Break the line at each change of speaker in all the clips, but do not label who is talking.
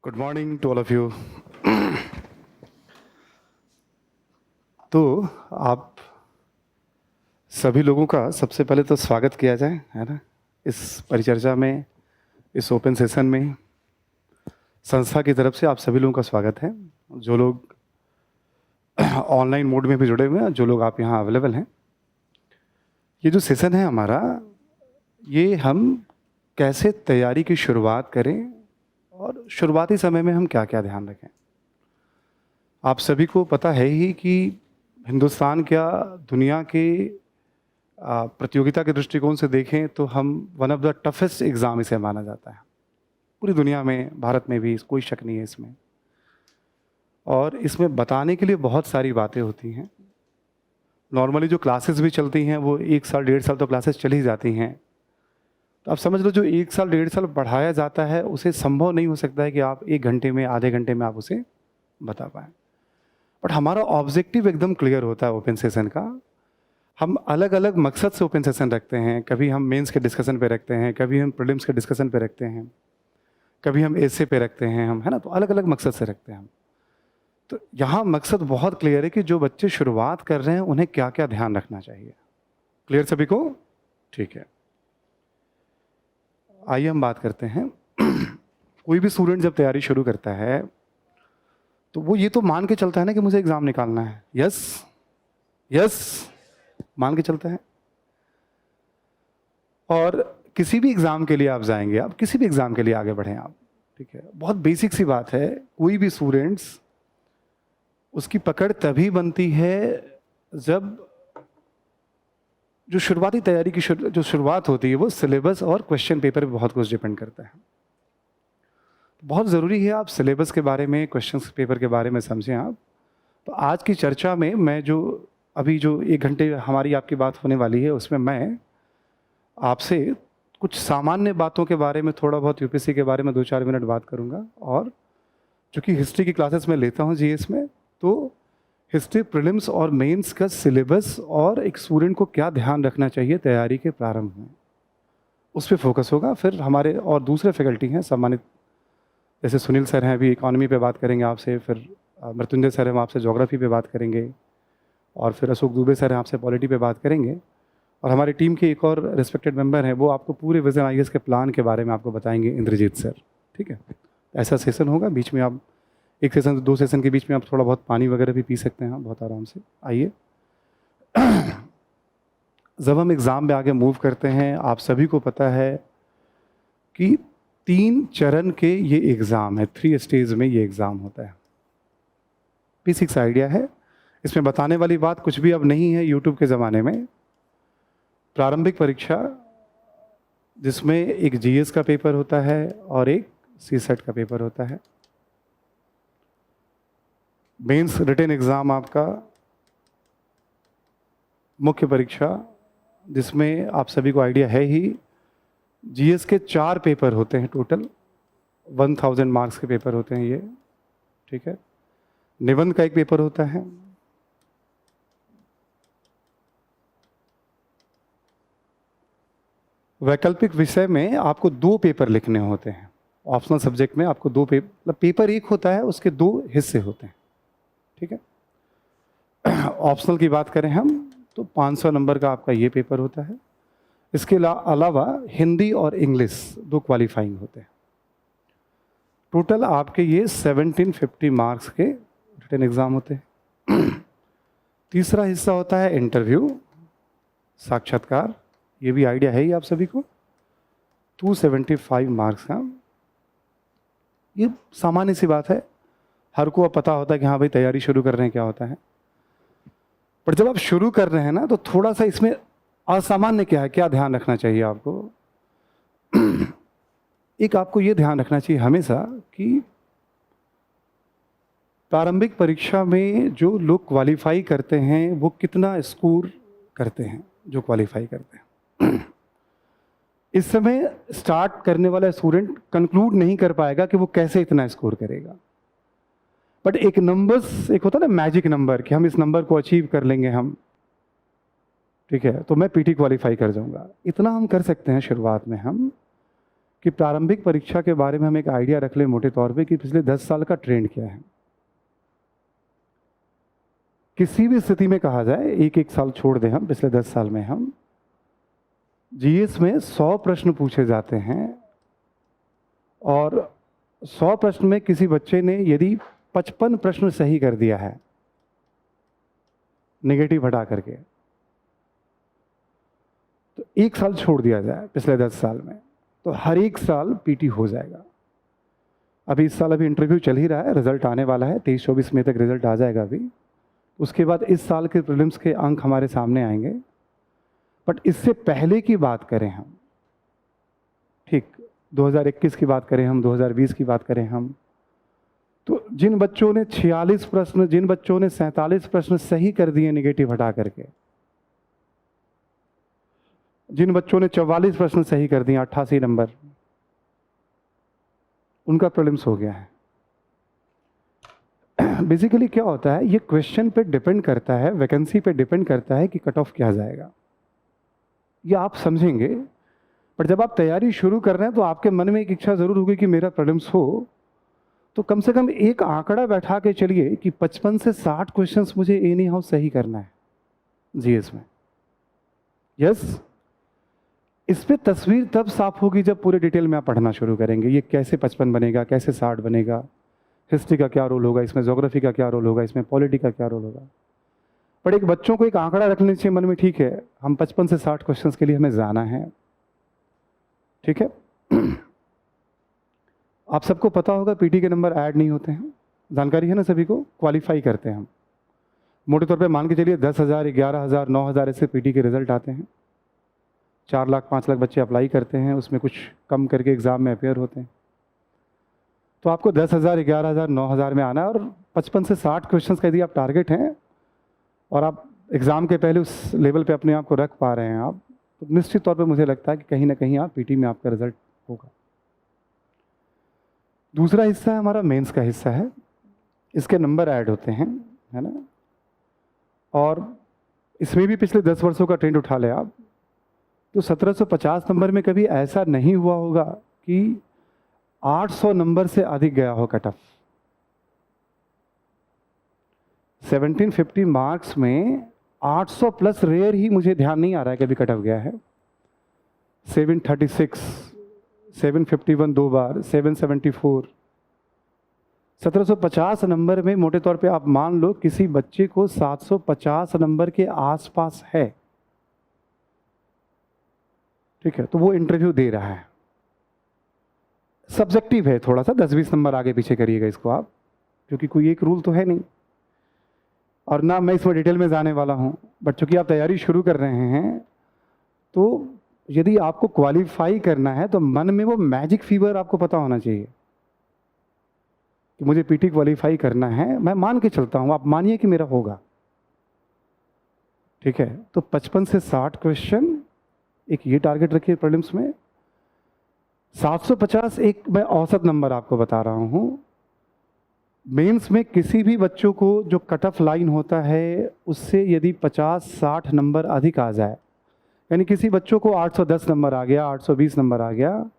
Good morning to all of you. तो आप सभी लोगों का सबसे पहले तो स्वागत किया जाए, है ना, इस परिचर्चा में, इस ओपन सेशन में। संस्था की तरफ से आप सभी लोगों का स्वागत है, जो लोग ऑनलाइन मोड में भी जुड़े हुए हैं, जो लोग आप यहाँ अवेलेबल हैं। ये जो सेशन है हमारा, ये हम कैसे तैयारी की शुरुआत करें और शुरुआती समय में हम क्या क्या ध्यान रखें। आप सभी को पता है ही कि हिंदुस्तान क्या दुनिया के प्रतियोगिता के दृष्टिकोण से देखें तो हम one of the toughest exam इसे माना जाता है पूरी दुनिया में, भारत में भी, कोई शक नहीं है इसमें। और इसमें बताने के लिए बहुत सारी बातें होती हैं। नॉर्मली जो क्लासेस भी चलती हैं वो 1 साल 1.5 साल तो क्लासेस चली ही जाती हैं। तो आप समझ लो जो 1 साल 1.5 साल पढ़ाया जाता है उसे संभव नहीं हो सकता है कि आप 1 घंटे में, आधे घंटे में आप उसे बता पाएँ। बट हमारा ऑब्जेक्टिव एकदम क्लियर होता है ओपन सेशन का। हम अलग अलग मकसद से ओपन सेशन रखते हैं। कभी हम मेंस के डिस्कशन पे रखते हैं, कभी हम प्रीलिम्स के डिस्कशन पे रखते हैं, कभी हम एसे पे रखते हैं हम, है ना। तो अलग अलग मकसद से रखते हैं हम। तो यहाँ मकसद बहुत क्लियर है कि जो बच्चे शुरुआत कर रहे हैं उन्हें क्या क्या ध्यान रखना चाहिए। क्लियर सभी को? ठीक है, आइए हम बात करते हैं। कोई भी स्टूडेंट जब तैयारी शुरू करता है तो वो ये तो मान के चलता है ना कि मुझे एग्ज़ाम निकालना है। यस यस, मान के चलता है। और किसी भी एग्ज़ाम के लिए आप जाएंगे, आप किसी भी एग्ज़ाम के लिए आगे बढ़ें आप, ठीक है, बहुत बेसिक सी बात है। कोई भी स्टूडेंट्स, उसकी पकड़ तभी बनती है जब जो शुरुआती तैयारी की जो शुरुआत होती है वो सिलेबस और क्वेश्चन पेपर पे बहुत कुछ डिपेंड करता है। बहुत ज़रूरी है आप सिलेबस के बारे में, क्वेश्चन पेपर के बारे में समझें आप। तो आज की चर्चा में मैं जो अभी जो 1 घंटे हमारी आपकी बात होने वाली है उसमें मैं आपसे कुछ सामान्य बातों के बारे में, थोड़ा बहुत यूपीएससी के बारे में 2-4 मिनट बात करूंगा। और चूँकि हिस्ट्री की क्लासेस में लेता हूँ जीएस में, तो हिस्ट्री प्रीलिम्स और मेंस का सिलेबस और एक स्टूडेंट को क्या ध्यान रखना चाहिए तैयारी के प्रारंभ में, उस पर फोकस होगा। फिर हमारे और दूसरे फैकल्टी हैं सम्मानित, जैसे सुनील सर हैं, अभी इकॉनमी पे बात करेंगे आपसे। फिर मृत्युंजय सर हैं, आपसे ज्योग्राफी पे बात करेंगे। और फिर अशोक दुबे सर हैं, आपसे पॉलिटी पे बात करेंगे। और हमारी टीम के एक और रिस्पेक्टेड मेंबर हैं, वो आपको पूरे विजन आईएएस के प्लान के बारे में आपको बताएंगे, इंद्रजीत सर। ठीक है, ऐसा सेशन होगा। बीच में आप एक सेशन से 2 सेशन के बीच में आप थोड़ा बहुत पानी वगैरह भी पी सकते हैं बहुत आराम से। आइए, जब हम एग्ज़ाम में आगे मूव करते हैं, आप सभी को पता है कि 3 चरण के ये एग्ज़ाम है, 3 स्टेज में ये एग्ज़ाम होता है। बेसिक्स आइडिया है, इसमें बताने वाली बात कुछ भी अब नहीं है यूट्यूब के ज़माने में। प्रारंभिक परीक्षा, जिसमें एक जीएस का पेपर होता है और एक सीसेट का पेपर होता है। मेंस रिटन एग्ज़ाम आपका मुख्य परीक्षा, जिसमें आप सभी को आइडिया है ही, जीएस के 4 पेपर होते हैं टोटल, 1000 मार्क्स के पेपर होते हैं ये। ठीक है, निबंध का एक पेपर होता है, वैकल्पिक विषय में आपको 2 पेपर लिखने होते हैं। ऑप्शनल सब्जेक्ट में आपको 2 पेपर, मतलब पेपर एक होता है, उसके 2 हिस्से होते हैं। ठीक है, ऑप्शनल की बात करें हम तो 500 नंबर का आपका ये पेपर होता है। इसके अलावा हिंदी और इंग्लिश 2 क्वालिफाइंग होते हैं। टोटल आपके ये 1750 मार्क्स के रिटन एग्ज़ाम होते हैं। तीसरा हिस्सा होता है इंटरव्यू, साक्षात्कार। ये भी आइडिया है ही आप सभी को, 275 मार्क्स का। ये सामान्य सी बात है, हर को अब पता होता है कि हाँ भाई तैयारी शुरू कर रहे हैं क्या होता है। पर जब आप शुरू कर रहे हैं ना, तो थोड़ा सा इसमें असामान्य क्या है, क्या ध्यान रखना चाहिए आपको। एक आपको ये ध्यान रखना चाहिए हमेशा कि प्रारंभिक परीक्षा में जो लोग क्वालिफाई करते हैं वो कितना स्कोर करते हैं, जो क्वालिफाई करते हैं। इस समय स्टार्ट करने वाला स्टूडेंट कंक्लूड नहीं कर पाएगा कि वो कैसे इतना स्कोर करेगा। बट एक नंबर्स, एक होता है ना मैजिक नंबर, कि हम इस नंबर को अचीव कर लेंगे हम। ठीक है, तो मैं पीटी क्वालिफाई कर जाऊंगा। इतना हम कर सकते हैं शुरुआत में हम, कि प्रारंभिक परीक्षा के बारे में हम एक आइडिया रख लें मोटे तौर पे कि पिछले 10 साल का ट्रेंड क्या है। किसी भी स्थिति में कहा जाए, एक एक साल छोड़ दें हम, पिछले 10 साल में हम जीएस में 100 प्रश्न पूछे जाते हैं, और 100 प्रश्न में किसी बच्चे ने यदि 55 प्रश्न सही कर दिया है नेगेटिव हटा करके, तो एक साल छोड़ दिया जाए पिछले 10 साल में, तो हर एक साल पीटी हो जाएगा। अभी इस साल अभी इंटरव्यू चल ही रहा है, रिजल्ट आने वाला है 23-24 मई तक रिजल्ट आ जाएगा अभी। उसके बाद इस साल के प्रीलिम्स के अंक हमारे सामने आएंगे। बट इससे पहले की बात करें हम, ठीक 2021 की बात करें हम, 2020 की बात करें हम, तो जिन बच्चों ने 46 प्रश्न, जिन बच्चों ने 47 प्रश्न सही कर दिए नेगेटिव हटा करके, जिन बच्चों ने 44 प्रश्न सही कर दिए 88 नंबर, उनका प्रीलिम्स हो गया है। बेसिकली क्या होता है, ये क्वेश्चन पे डिपेंड करता है, वैकेंसी पे डिपेंड करता है कि कट ऑफ क्या जाएगा, ये आप समझेंगे। पर जब आप तैयारी शुरू कर रहे हैं तो आपके मन में एक इच्छा जरूर होगी कि मेरा प्रीलिम्स हो, तो कम से कम एक आंकड़ा बैठा के चलिए कि 55 से 60 क्वेश्चंस मुझे एनी हाउ सही करना है जीएस में। यस, इस पे तस्वीर तब साफ होगी जब पूरे डिटेल में आप पढ़ना शुरू करेंगे। ये कैसे 55 बनेगा, कैसे 60 बनेगा, हिस्ट्री का क्या रोल होगा इसमें, ज्योग्राफी का क्या रोल होगा इसमें, पॉलिटी का क्या रोल होगा। पर एक बच्चों को एक आंकड़ा रखने चाहिए मन में, ठीक है हम 55 से 60 क्वेश्चंस के लिए हमें जाना है, ठीक है। आप सबको पता होगा पीटी के नंबर ऐड नहीं होते हैं, जानकारी है ना सभी को, क्वालिफाई करते हैं हम। मोटे तौर पे मान के चलिए 10,000, 11,000, 9,000 ऐसे पीटी के रिजल्ट आते हैं। 4 लाख 5 लाख बच्चे अप्लाई करते हैं, उसमें कुछ कम करके एग्ज़ाम में अपेयर होते हैं। तो आपको 10,000, 11,000, 9,000 में आना है, और 55 से 60 क्वेश्चंस का यदि आप टारगेट हैं और आप एग्ज़ाम के पहले उस लेवल पे अपने आप को रख पा रहे हैं आप, तो निश्चित तौर पे मुझे लगता है कि कहीं ना कहीं आप पीटी में आपका रिजल्ट होगा। दूसरा हिस्सा है हमारा मेंस का हिस्सा है, इसके नंबर ऐड होते हैं, है ना। और इसमें भी पिछले 10 वर्षों का ट्रेंड उठा ले आप, तो 1750 नंबर में कभी ऐसा नहीं हुआ होगा कि 800 नंबर से अधिक गया हो कट ऑफ। 1750 मार्क्स में 800 प्लस रेयर ही, मुझे ध्यान नहीं आ रहा है कभी कट ऑफ गया है। 736, 751 2 बार, 774, 1750 नंबर में मोटे तौर पे आप मान लो किसी बच्चे को 750 नंबर के आसपास है, ठीक है, तो वो इंटरव्यू दे रहा है। सब्जेक्टिव है थोड़ा सा, 10-20 नंबर आगे पीछे करिएगा इसको आप, क्योंकि कोई एक रूल तो है नहीं, और ना मैं इसमें डिटेल में जाने वाला हूँ। बट चूंकि आप तैयारी शुरू कर रहे हैं, तो यदि आपको क्वालिफाई करना है तो मन में वो मैजिक फीवर आपको पता होना चाहिए कि मुझे पीटी क्वालिफाई करना है। मैं मान के चलता हूँ, आप मानिए कि मेरा होगा, ठीक है। तो 55 से 60 क्वेश्चन, एक ये टारगेट रखिए प्रीलिम्स में। 750 एक मैं औसत नंबर आपको बता रहा हूँ। मेंस में किसी भी बच्चों को जो कट ऑफ लाइन होता है उससे यदि 50-60 नंबर अधिक आ जाए, यानी किसी बच्चों को 810 नंबर आ गया, 820 नंबर आ गया,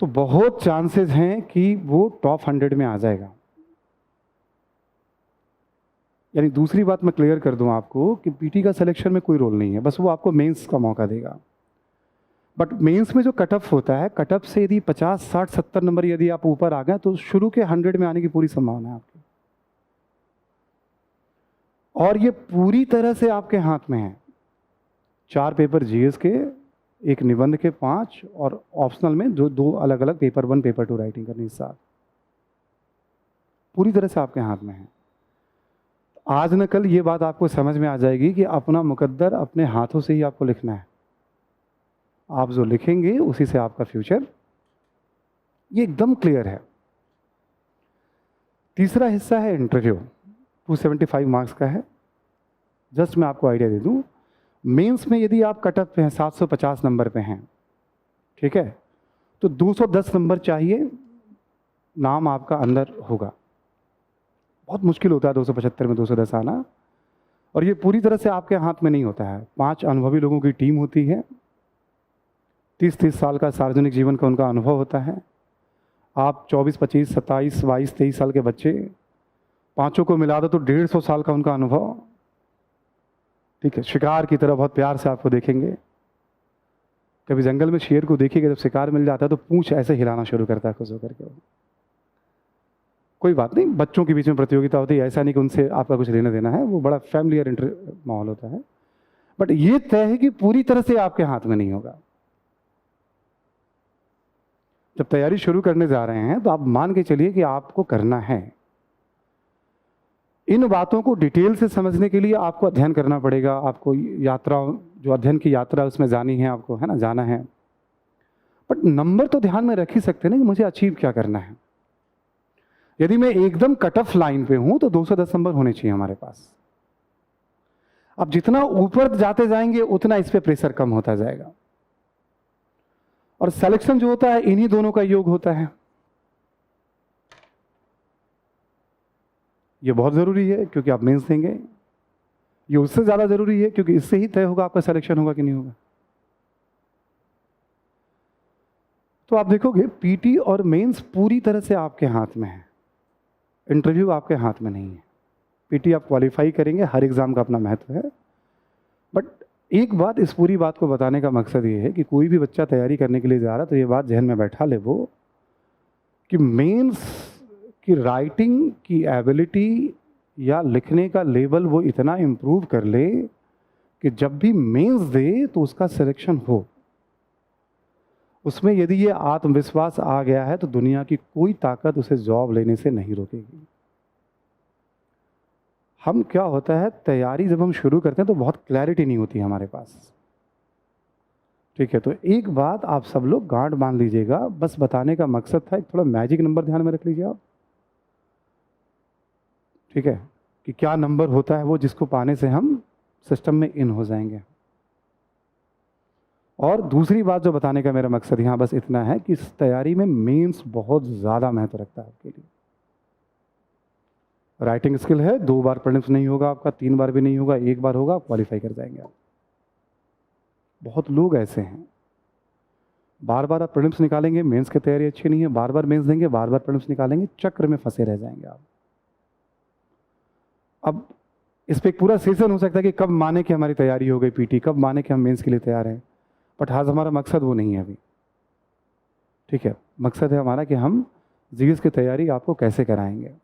तो बहुत चांसेस हैं कि वो टॉप 100 में आ जाएगा। यानी दूसरी बात मैं क्लियर कर दूं आपको कि पीटी का सिलेक्शन में कोई रोल नहीं है, बस वो आपको मेंस का मौका देगा। बट मेंस में जो कट ऑफ होता है, कट ऑफ से यदि 50, 60, 70 नंबर यदि आप ऊपर आ गए तो शुरू के 100 में आने की पूरी संभावना है आपकी, और ये पूरी तरह से आपके हाथ में है। 4 पेपर जीएस के, एक निबंध के 5, और ऑप्शनल में जो 2 अलग अलग पेपर 1 पेपर 2 राइटिंग करने के साथ, पूरी तरह से आपके हाथ में है। आज न कल ये बात आपको समझ में आ जाएगी कि अपना मुकद्दर अपने हाथों से ही आपको लिखना है। आप जो लिखेंगे उसी से आपका फ्यूचर, ये एकदम क्लियर है। तीसरा हिस्सा है इंटरव्यू, 275 मार्क्स का है। जस्ट मैं आपको आइडिया दे दूं, मेंस में यदि आप कट ऑफ पे हैं, 750 नंबर पे हैं, ठीक है, तो 210 नंबर चाहिए, नाम आपका अंदर होगा। बहुत मुश्किल होता है 275 में 210 आना। और ये पूरी तरह से आपके हाथ में नहीं होता है। 5 अनुभवी लोगों की टीम होती है, 30-30 साल का सार्वजनिक जीवन का उनका अनुभव होता है। आप 24, 25, 27, 22, 23 साल के बच्चे, पांचों को मिला दो तो 150 साल का उनका अनुभव। ठीक है, शिकार की तरह बहुत प्यार से आपको देखेंगे। कभी जंगल में शेर को देखिएगा, जब शिकार मिल जाता है तो पूंछ ऐसे हिलाना शुरू करता है खुश होकर के। कोई बात नहीं, बच्चों के बीच में प्रतियोगिता होती है, ऐसा नहीं कि उनसे आपका कुछ लेना देना है, वो बड़ा फैमिलियर माहौल होता है। बट ये तय है कि पूरी तरह से आपके हाथ में नहीं होगा। जब तैयारी शुरू करने जा रहे हैं तो आप मान के चलिए कि आपको करना है। इन बातों को डिटेल से समझने के लिए आपको अध्ययन करना पड़ेगा, आपको यात्रा, जो अध्ययन की यात्रा उसमें जानी है आपको, है ना, जाना है। बट नंबर तो ध्यान में रख ही सकते हैं ना कि मुझे अचीव क्या करना है। यदि मैं एकदम कट ऑफ लाइन पे हूं तो 210 नंबर होने चाहिए हमारे पास। अब जितना ऊपर जाते जाएंगे उतना इस पे प्रेशर कम होता जाएगा। और सिलेक्शन जो होता है इन्हीं दोनों का योग होता है। ये बहुत जरूरी है क्योंकि आप मेंस देंगे। ये उससे ज्यादा जरूरी है क्योंकि इससे ही तय होगा आपका सिलेक्शन होगा कि नहीं होगा। तो आप देखोगे पीटी और मेंस पूरी तरह से आपके हाथ में है, इंटरव्यू आपके हाथ में नहीं है। पीटी आप क्वालिफाई करेंगे, हर एग्जाम का अपना महत्व है। बट एक बात, इस पूरी बात को बताने का मकसद ये है कि कोई भी बच्चा तैयारी करने के लिए जा रहा है तो ये बात जहन में बैठा ले वो कि मेंस की राइटिंग की एबिलिटी या लिखने का लेवल वो इतना इम्प्रूव कर ले कि जब भी मेंस दे तो उसका सिलेक्शन हो। उसमें यदि ये आत्मविश्वास आ गया है तो दुनिया की कोई ताकत उसे जॉब लेने से नहीं रोकेगी। हम क्या होता है, तैयारी जब हम शुरू करते हैं तो बहुत क्लैरिटी नहीं होती हमारे पास। ठीक है, तो एक बात आप सब लोग गांठ बांध लीजिएगा, बस बताने का मकसद था। एक थोड़ा मैजिक नंबर ध्यान में रख लीजिए आप। ठीक है, कि क्या नंबर होता है वो जिसको पाने से हम सिस्टम में इन हो जाएंगे। और दूसरी बात जो बताने का मेरा मकसद यहाँ बस इतना है कि इस तैयारी में मेंस बहुत ज़्यादा महत्व रखता है आपके लिए। राइटिंग स्किल है, 2 बार प्रीलिम्स नहीं होगा आपका, 3 बार भी नहीं होगा, 1 बार होगा, आप क्वालिफाई कर जाएंगे आप। बहुत लोग ऐसे हैं, बार बार आप प्रीलिम्स निकालेंगे, मेंस की तैयारी अच्छी नहीं है, बार बार मेंस देंगे, बार बार प्रीलिम्स निकालेंगे, चक्र में फंसे रह जाएंगे आप। अब इस पर एक पूरा सेशन हो सकता है कि कब माने कि हमारी तैयारी हो गई पीटी, कब माने कि हम मेंस के लिए तैयार हैं। बट आज हमारा मकसद वो नहीं है अभी। ठीक है, मकसद है हमारा कि हम जीएस की तैयारी आपको कैसे कराएंगे।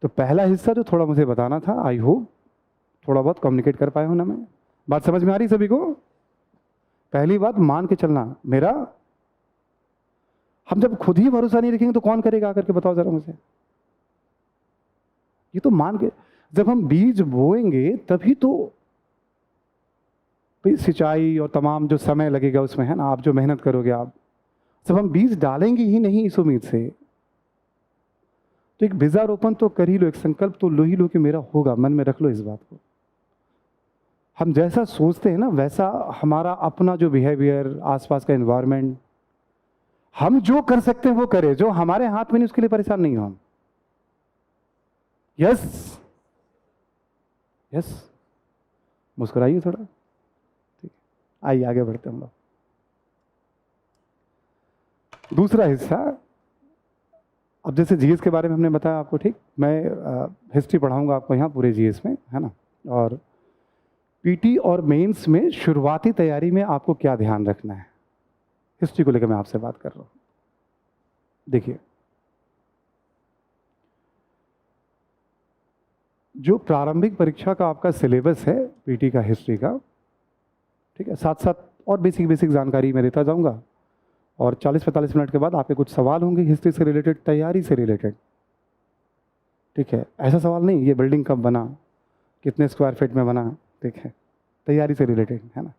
तो पहला हिस्सा जो थोड़ा मुझे बताना था, आई होप थोड़ा बहुत कम्युनिकेट कर पाया हूं ना मैं। बात समझ में आ रही सभी को? पहली बात, मान के चलना मेरा, हम जब खुद ही भरोसा नहीं रखेंगे तो कौन करेगा आकर के, बताओ जरा मुझे। ये तो मान के, जब हम बीज बोएंगे तभी तो सिंचाई और तमाम जो समय लगेगा उसमें, है ना, आप जो मेहनत करोगे आप, जब हम बीज डालेंगे ही नहीं इस उम्मीद से, तो एक बीजारोपण तो कर ही लो, एक संकल्प तो लो ही लो कि मेरा होगा। मन में रख लो इस बात को। हम जैसा सोचते हैं ना वैसा हमारा अपना जो बिहेवियर, आसपास का एनवायरनमेंट, हम जो कर सकते हैं वो करें, जो हमारे हाथ में नहीं उसके लिए परेशान नहीं हो हम। यस यस, मुस्कुराइए थोड़ा। ठीक, आइए आगे बढ़ते हम लोग। दूसरा हिस्सा, अब जैसे जीएस के बारे में हमने बताया आपको, ठीक, मैं हिस्ट्री पढ़ाऊंगा आपको यहाँ पूरे जीएस में, है ना। और पीटी और मेंस में शुरुआती तैयारी में आपको क्या ध्यान रखना है, हिस्ट्री को लेकर मैं आपसे बात कर रहा हूँ। देखिए, जो प्रारंभिक परीक्षा का आपका सिलेबस है पीटी का, हिस्ट्री का, ठीक है, साथ साथ और बेसिक बेसिक जानकारी मैं देता जाऊंगा। और 40-45 मिनट के बाद आपके कुछ सवाल होंगे हिस्ट्री से रिलेटेड, तैयारी से रिलेटेड। ठीक है, ऐसा सवाल नहीं ये बिल्डिंग कब बना, कितने स्क्वायर फीट में बना, ठीक है, तैयारी से रिलेटेड, है ना।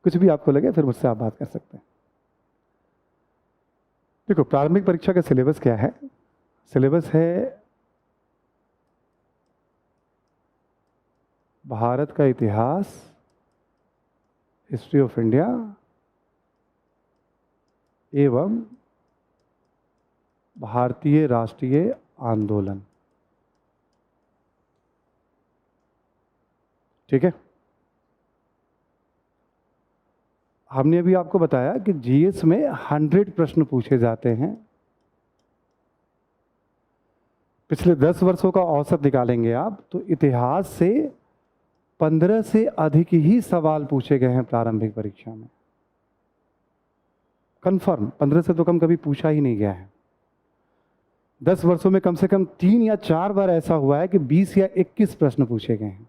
कुछ भी आपको लगे फिर मुझसे आप बात कर सकते हैं। देखो, प्रारंभिक परीक्षा का सिलेबस क्या है? सिलेबस है भारत का इतिहास, हिस्ट्री ऑफ इंडिया एवं भारतीय राष्ट्रीय आंदोलन। ठीक है। हमने अभी आपको बताया कि जीएस में 100 प्रश्न पूछे जाते हैं। पिछले 10 वर्षों का औसत निकालेंगे आप तो इतिहास से 15 से अधिक ही सवाल पूछे गए हैं प्रारंभिक परीक्षा में। कंफर्म 15 से तो कम कभी पूछा ही नहीं गया है। 10 वर्षों में कम से कम 3 या 4 बार ऐसा हुआ है कि 20 या 21 प्रश्न पूछे गए हैं।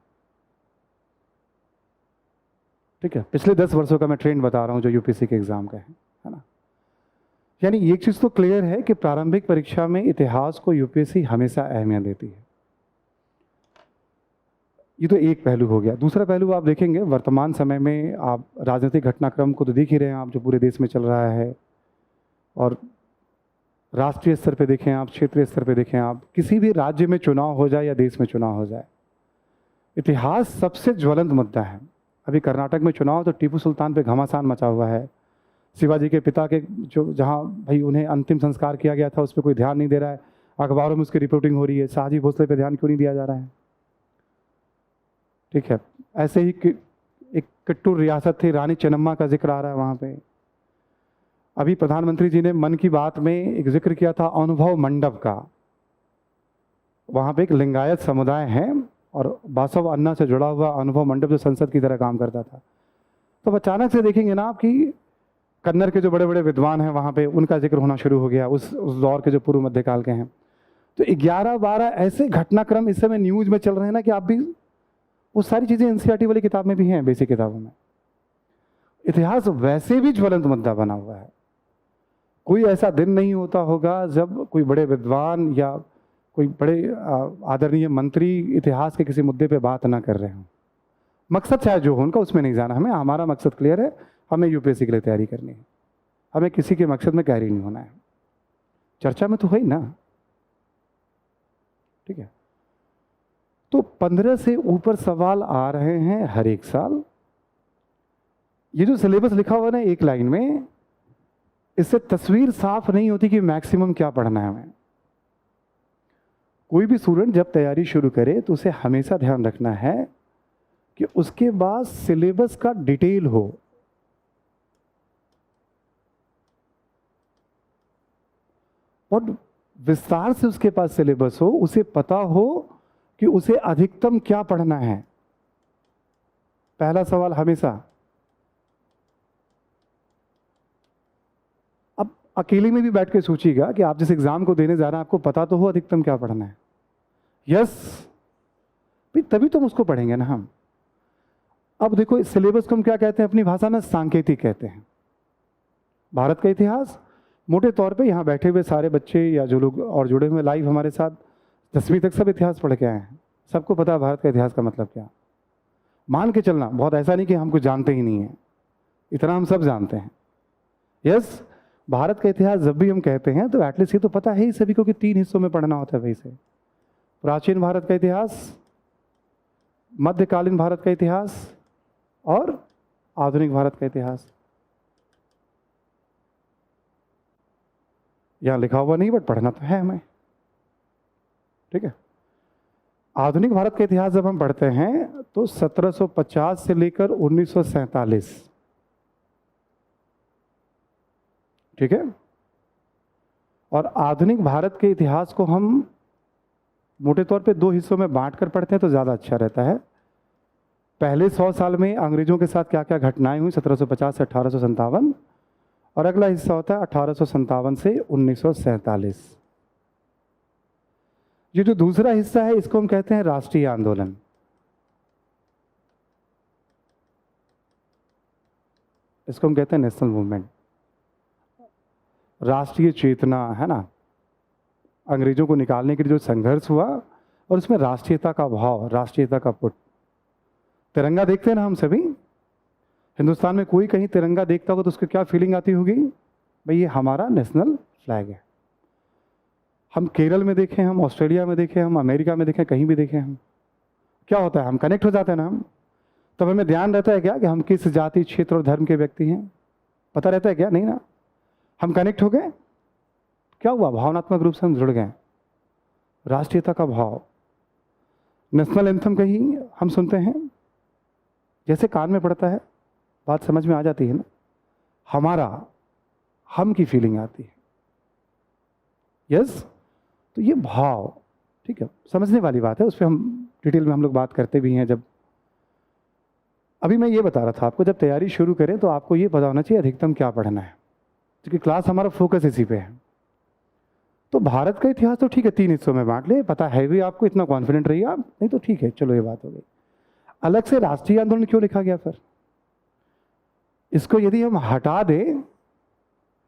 ठीक है, पिछले 10 वर्षों का मैं ट्रेंड बता रहा हूं जो यूपीएससी के एग्जाम का है ना। यानी एक चीज तो क्लियर है कि प्रारंभिक परीक्षा में इतिहास को यूपीएससी हमेशा अहमियत देती है। ये तो एक पहलू हो गया। दूसरा पहलू आप देखेंगे वर्तमान समय में, आप राजनीतिक घटनाक्रम को तो देख ही रहे हैं आप, जो पूरे देश में चल रहा है, और राष्ट्रीय स्तर पे देखें आप, क्षेत्रीय स्तर पे देखें आप, किसी भी राज्य में चुनाव हो जाए या देश में चुनाव हो जाए, इतिहास सबसे ज्वलंत मुद्दा है। अभी कर्नाटक में चुनाव तो टीपू सुल्तान पे घमासान मचा हुआ है। शिवाजी के पिता के जो जहाँ भाई उन्हें अंतिम संस्कार किया गया था उस पर कोई ध्यान नहीं दे रहा है, अखबारों में उसकी रिपोर्टिंग हो रही है। शाहजी भोसले पे ध्यान क्यों नहीं दिया जा रहा है? ठीक है, ऐसे ही एक किट्टूर रियासत थी, रानी चेन्नम्मा का जिक्र आ रहा है वहाँ पे। अभी प्रधानमंत्री जी ने मन की बात में एक जिक्र किया था अनुभव मंडप का। वहाँ पे एक लिंगायत समुदाय है और बासव अन्ना से जुड़ा हुआ अनुभव मंडप जो संसद की तरह काम करता था। तो अचानक से देखेंगे ना आप कि कन्नड़ के जो बड़े बड़े विद्वान हैं वहाँ पे, उनका जिक्र होना शुरू हो गया, उस दौर के जो पूर्व मध्यकाल के हैं। तो 11-12 ऐसे घटनाक्रम इस समय न्यूज में चल रहे हैं ना कि आप भी, वो सारी चीज़ें एनसीईआरटी वाली किताब में भी हैं, बेसिक किताबों में। इतिहास वैसे भी ज्वलंत मुद्दा बना हुआ है। कोई ऐसा दिन नहीं होता होगा जब कोई बड़े विद्वान या कोई बड़े आदरणीय मंत्री इतिहास के किसी मुद्दे पे बात ना कर रहे हों। मकसद चाहे जो हो उनका, उसमें नहीं जाना हमें। हमारा मकसद क्लियर है, हमें यूपीएससी के लिए तैयारी करनी है। हमें किसी के मकसद में कैरी नहीं होना है। चर्चा में तो हुई ना, ठीक है। तो 15 से ऊपर सवाल आ रहे हैं हर एक साल। ये जो सिलेबस लिखा हुआ है ना एक लाइन में, इससे तस्वीर साफ नहीं होती कि मैक्सिमम क्या पढ़ना है हमें। कोई भी स्टूडेंट जब तैयारी शुरू करे तो उसे हमेशा ध्यान रखना है कि उसके बाद सिलेबस का डिटेल हो। और विस्तार से उसके पास सिलेबस हो, उसे पता हो कि उसे अधिकतम क्या पढ़ना है। पहला सवाल हमेशा। अब अकेले में भी बैठ के सोचिएगा कि आप जिस एग्जाम को देने जा रहे हैं आपको पता तो हो अधिकतम क्या पढ़ना है। यस, तभी तो हम उसको पढ़ेंगे ना हम। अब देखो इस सिलेबस को हम क्या कहते हैं अपनी भाषा में? सांकेतिक कहते हैं। भारत का इतिहास मोटे तौर पे यहाँ बैठे हुए सारे बच्चे या जो लोग और जुड़े हुए लाइव हमारे साथ 10वीं तक सब इतिहास पढ़ के आए हैं। सबको पता है भारत का इतिहास का मतलब क्या। मान के चलना, बहुत ऐसा नहीं कि हम कुछ जानते ही नहीं है, इतना हम सब जानते हैं। यस, भारत का इतिहास जब भी हम कहते हैं तो एटलीस्ट ये तो पता है ही सभी को कि 3 हिस्सों में पढ़ना होता है। वही से प्राचीन भारत का इतिहास, मध्यकालीन भारत का इतिहास और आधुनिक भारत का इतिहास। यहाँ लिखा हुआ नहीं बट पढ़ना तो है हमें, ठीक है। आधुनिक भारत का इतिहास जब हम पढ़ते हैं तो 1750 से लेकर 1947, ठीक है। और आधुनिक भारत के इतिहास को हम मोटे तौर पे 2 हिस्सों में बांट कर पढ़ते हैं तो ज़्यादा अच्छा रहता है। पहले 100 साल में अंग्रेजों के साथ क्या क्या घटनाएं हुई 1750 से 1857, और अगला हिस्सा होता है 1857 से 1947। ये जो दूसरा हिस्सा है इसको हम कहते हैं राष्ट्रीय आंदोलन। इसको हम कहते हैं नेशनल मूवमेंट, राष्ट्रीय चेतना, है ना। अंग्रेजों को निकालने के लिए जो संघर्ष हुआ और उसमें राष्ट्रीयता का भाव, राष्ट्रीयता का पुट। तिरंगा देखते हैं ना हम सभी, हिंदुस्तान में कोई कहीं तिरंगा देखता होगा तो उसको क्या फीलिंग आती होगी? भाई ये हमारा नेशनल फ्लैग है। हम केरल में देखें, हम ऑस्ट्रेलिया में देखें, हम अमेरिका में देखें, कहीं भी देखें, हम क्या होता है, हम कनेक्ट हो जाते हैं ना। हम तब हमें ध्यान रहता है क्या कि हम किस जाति, क्षेत्र और धर्म के व्यक्ति हैं? पता रहता है क्या? नहीं ना। हम कनेक्ट हो गए, क्या हुआ? भावनात्मक रूप से हम जुड़ गए। राष्ट्रीयता का भाव। नेशनल एंथम कहीं हम सुनते हैं, जैसे कान में पड़ता है बात समझ में आ जाती है ना, हमारा, हम की फीलिंग आती है। यस, तो ये भाव, ठीक है, समझने वाली बात है, उस पर हम डिटेल में हम लोग बात करते भी हैं। जब अभी मैं ये बता रहा था आपको, जब तैयारी शुरू करें तो आपको ये पता होना चाहिए अधिकतम क्या पढ़ना है, क्योंकि क्लास हमारा फोकस इसी पे है। तो भारत का इतिहास तो ठीक है 3 हिस्सों में बांट ले, पता है भी आपको, इतना कॉन्फिडेंट रहिए आप, नहीं तो ठीक है, चलो ये बात हो गई। अलग से राष्ट्रीय आंदोलन क्यों लिखा गया फिर? इसको यदि हम हटा दें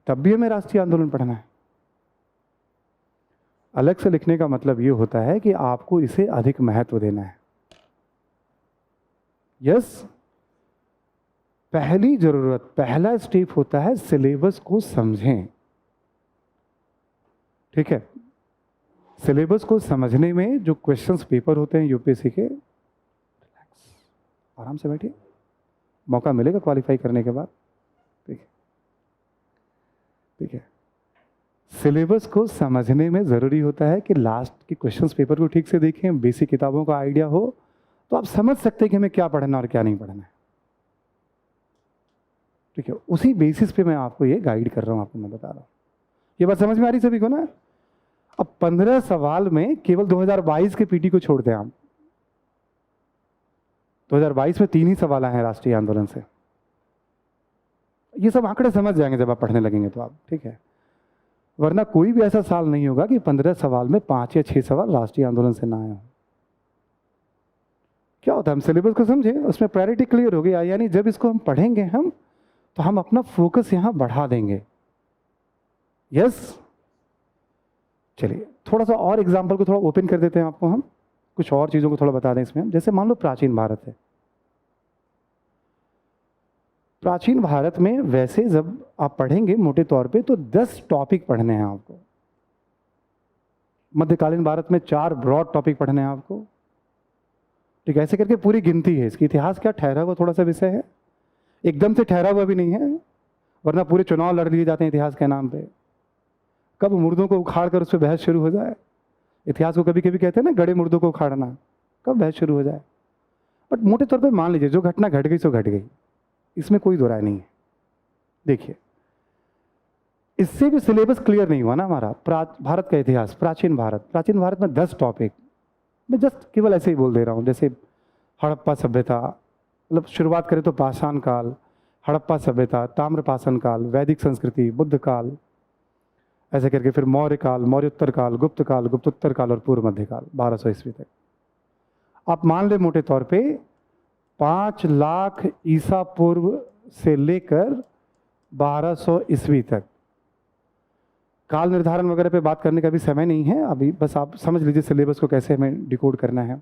तब भी हमें राष्ट्रीय आंदोलन पढ़ना है। अलग से लिखने का मतलब ये होता है कि आपको इसे अधिक महत्व देना है। यस, पहली जरूरत, पहला स्टेप होता है सिलेबस को समझें, ठीक है। सिलेबस को समझने में जो क्वेश्चंस पेपर होते हैं यूपीएससी के, आराम से बैठिए, मौका मिलेगा क्वालिफाई करने के बाद, ठीक है, ठीक है। सिलेबस को समझने में ज़रूरी होता है कि लास्ट के क्वेश्चंस पेपर को ठीक से देखें, बेसिक किताबों का आइडिया हो तो आप समझ सकते हैं कि हमें क्या पढ़ना और क्या नहीं पढ़ना है, ठीक है। उसी बेसिस पे मैं आपको ये गाइड कर रहा हूँ, आपको मैं बता रहा हूँ। ये बात समझ में आ रही सभी को ना? अब 15 सवाल में केवल 2022 के पीटी को छोड़ दें आप, 2022 में 3 ही सवाल आए हैं राष्ट्रीय आंदोलन से। ये सब आंकड़े समझ जाएंगे जब आप पढ़ने लगेंगे तो आप, ठीक है। वरना कोई भी ऐसा साल नहीं होगा कि 15 सवाल में 5 या 6 सवाल राष्ट्रीय आंदोलन से ना आए हों। क्या होता है, हम सिलेबस को समझे, उसमें प्रायोरिटी क्लियर हो गई, यानी जब इसको हम पढ़ेंगे हम, तो हम अपना फोकस यहां बढ़ा देंगे। यस, चलिए थोड़ा सा और एग्जाम्पल को थोड़ा ओपन कर देते हैं आपको, हम कुछ और चीज़ों को थोड़ा बता दें इसमें। जैसे मान लो प्राचीन भारत है, प्राचीन भारत में वैसे जब आप पढ़ेंगे मोटे तौर पे तो 10 टॉपिक पढ़ने हैं आपको। मध्यकालीन भारत में 4 ब्रॉड टॉपिक पढ़ने हैं आपको, ठीक है। ऐसे करके पूरी गिनती है इसकी। इतिहास क्या ठहरा हुआ थोड़ा सा विषय है, एकदम से ठहरा हुआ भी नहीं है, वरना पूरे चुनाव लड़ लिए जाते हैं इतिहास के नाम पे। कब मुर्दों को उखाड़ कर उस पर बहस शुरू हो जाए, इतिहास को कभी कभी कहते हैं ना गड़े मुर्दों को उखाड़ना, कब बहस शुरू हो जाए। बट मोटे तौर पे मान लीजिए जो घटना घट गई सो घट गई, इसमें कोई दो राय नहीं है। देखिए, इससे भी सिलेबस क्लियर नहीं हुआ ना हमारा। भारत का इतिहास, प्राचीन भारत में 10 टॉपिक, मैं जस्ट केवल ऐसे ही बोल दे रहा हूँ। जैसे हड़प्पा सभ्यता, मतलब शुरुआत करें तो पाषाण काल, हड़प्पा सभ्यता, ताम्रपाषाण काल, वैदिक संस्कृति, बुद्ध काल, ऐसे करके फिर मौर्य काल, मौर्योत्तर काल, गुप्तोत्तर काल और पूर्व मध्य काल 1200 ईस्वी तक। आप मान ले मोटे तौर पे 5 लाख ईसा पूर्व से लेकर 1200 ईस्वी तक। काल निर्धारण वगैरह पे बात करने का भी समय नहीं है अभी, बस आप समझ लीजिए सिलेबस को कैसे हमें डिकोड करना है,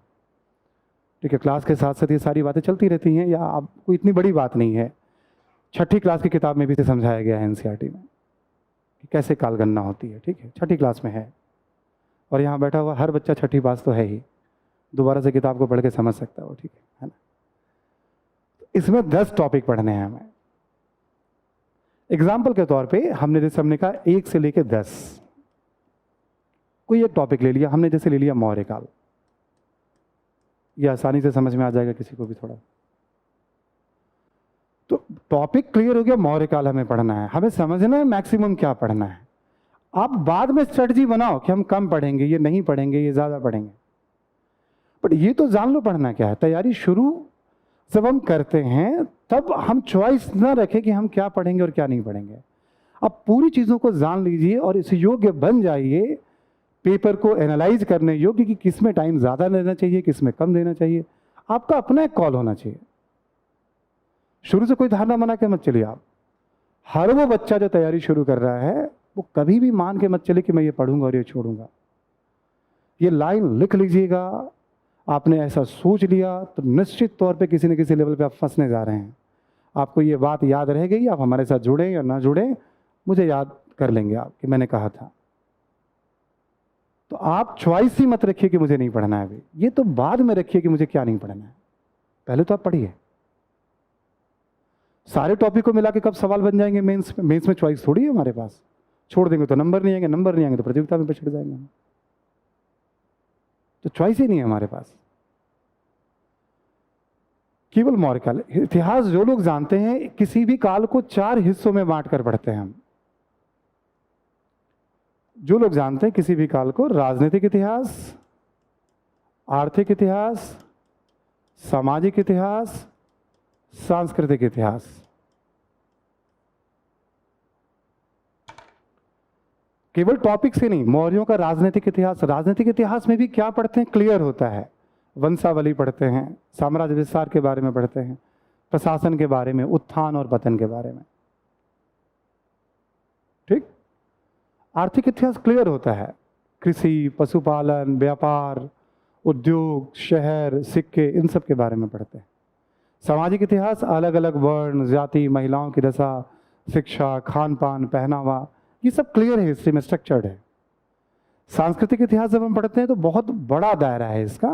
ठीक है। क्लास के साथ साथ ये सारी बातें चलती रहती हैं, या आपको इतनी बड़ी बात नहीं है। 6ठी क्लास की किताब में भी इसे समझाया गया है एनसीईआरटी में कि कैसे काल गणना होती है, ठीक है। 6ठी क्लास में है, और यहाँ बैठा हुआ हर बच्चा 6ठी पास तो है ही, दोबारा से किताब को पढ़ के समझ सकता है वो, ठीक है ना। इसमें 10 टॉपिक पढ़ने हैं हमें। एग्जाम्पल के तौर पे हमने जैसे हमने कहा 1 से लेकर 10, कोई एक टॉपिक ले लिया हमने, जैसे ले लिया मौर्य काल, ये आसानी से समझ में आ जाएगा किसी को भी थोड़ा। तो टॉपिक क्लियर हो गया, मौर्य काल हमें पढ़ना है, हमें समझना है मैक्सिमम क्या पढ़ना है। आप बाद में स्ट्रेटजी बनाओ कि हम कम पढ़ेंगे, ये नहीं पढ़ेंगे, ये ज़्यादा पढ़ेंगे, बट ये तो जान लो पढ़ना क्या है। तैयारी शुरू जब हम करते हैं तब हम चॉइस ना रखें कि हम क्या पढ़ेंगे और क्या नहीं पढ़ेंगे। अब पूरी चीज़ों को जान लीजिए और इस योग्य बन जाइए, पेपर को एनालाइज करने योग्य कि किस में टाइम ज़्यादा लेना चाहिए, किस में कम देना चाहिए। आपका अपना एक कॉल होना चाहिए। शुरू से कोई धारणा बना के मत चलिए आप। हर वो बच्चा जो तैयारी शुरू कर रहा है वो कभी भी मान के मत चले कि मैं ये पढ़ूंगा और ये छोड़ूंगा। ये लाइन लिख लीजिएगा, आपने ऐसा सोच लिया तो निश्चित तौर पे किसी न किसी लेवल पे आप फंसने जा रहे हैं। आपको ये बात याद रह गई, आप हमारे साथ जुड़े या ना जुड़े, मुझे याद कर लेंगे आप कि मैंने कहा था। तो आप चॉइस ही मत रखिए कि मुझे नहीं पढ़ना है अभी, ये तो बाद में रखिए कि मुझे क्या नहीं पढ़ना है। पहले तो आप पढ़िए। सारे टॉपिक को मिला के कब सवाल बन जाएंगे मेंस में? मेंस में चॉइस थोड़ी है हमारे पास। छोड़ देंगे तो नंबर नहीं आएंगे, नंबर नहीं आएंगे तो प्रतियोगिता में पिछड़ जाएंगे हम। तो चॉइस ही नहीं है हमारे पास। केवल मौर्य काल। इतिहास जो लोग जानते हैं, किसी भी काल को 4 हिस्सों में बांट कर पढ़ते हैं हम। जो लोग जानते हैं किसी भी काल को, राजनीतिक इतिहास, आर्थिक इतिहास, सामाजिक इतिहास, सांस्कृतिक इतिहास। केवल टॉपिक से नहीं, मौर्यों का राजनीतिक इतिहास, राजनीतिक इतिहास में भी क्या पढ़ते हैं क्लियर होता है। वंशावली पढ़ते हैं, साम्राज्य विस्तार के बारे में पढ़ते हैं, प्रशासन के बारे में, उत्थान और पतन के बारे में। ठीक। आर्थिक इतिहास क्लियर होता है, कृषि, पशुपालन, व्यापार, उद्योग, शहर, सिक्के, इन सब के बारे में पढ़ते हैं। सामाजिक इतिहास अलग अलग वर्ण, जाति, महिलाओं की दशा, शिक्षा, खान पान, पहनावा, ये सब क्लियर है, हिस्ट्री में स्ट्रक्चर्ड है। सांस्कृतिक इतिहास जब हम पढ़ते हैं तो बहुत बड़ा दायरा है इसका,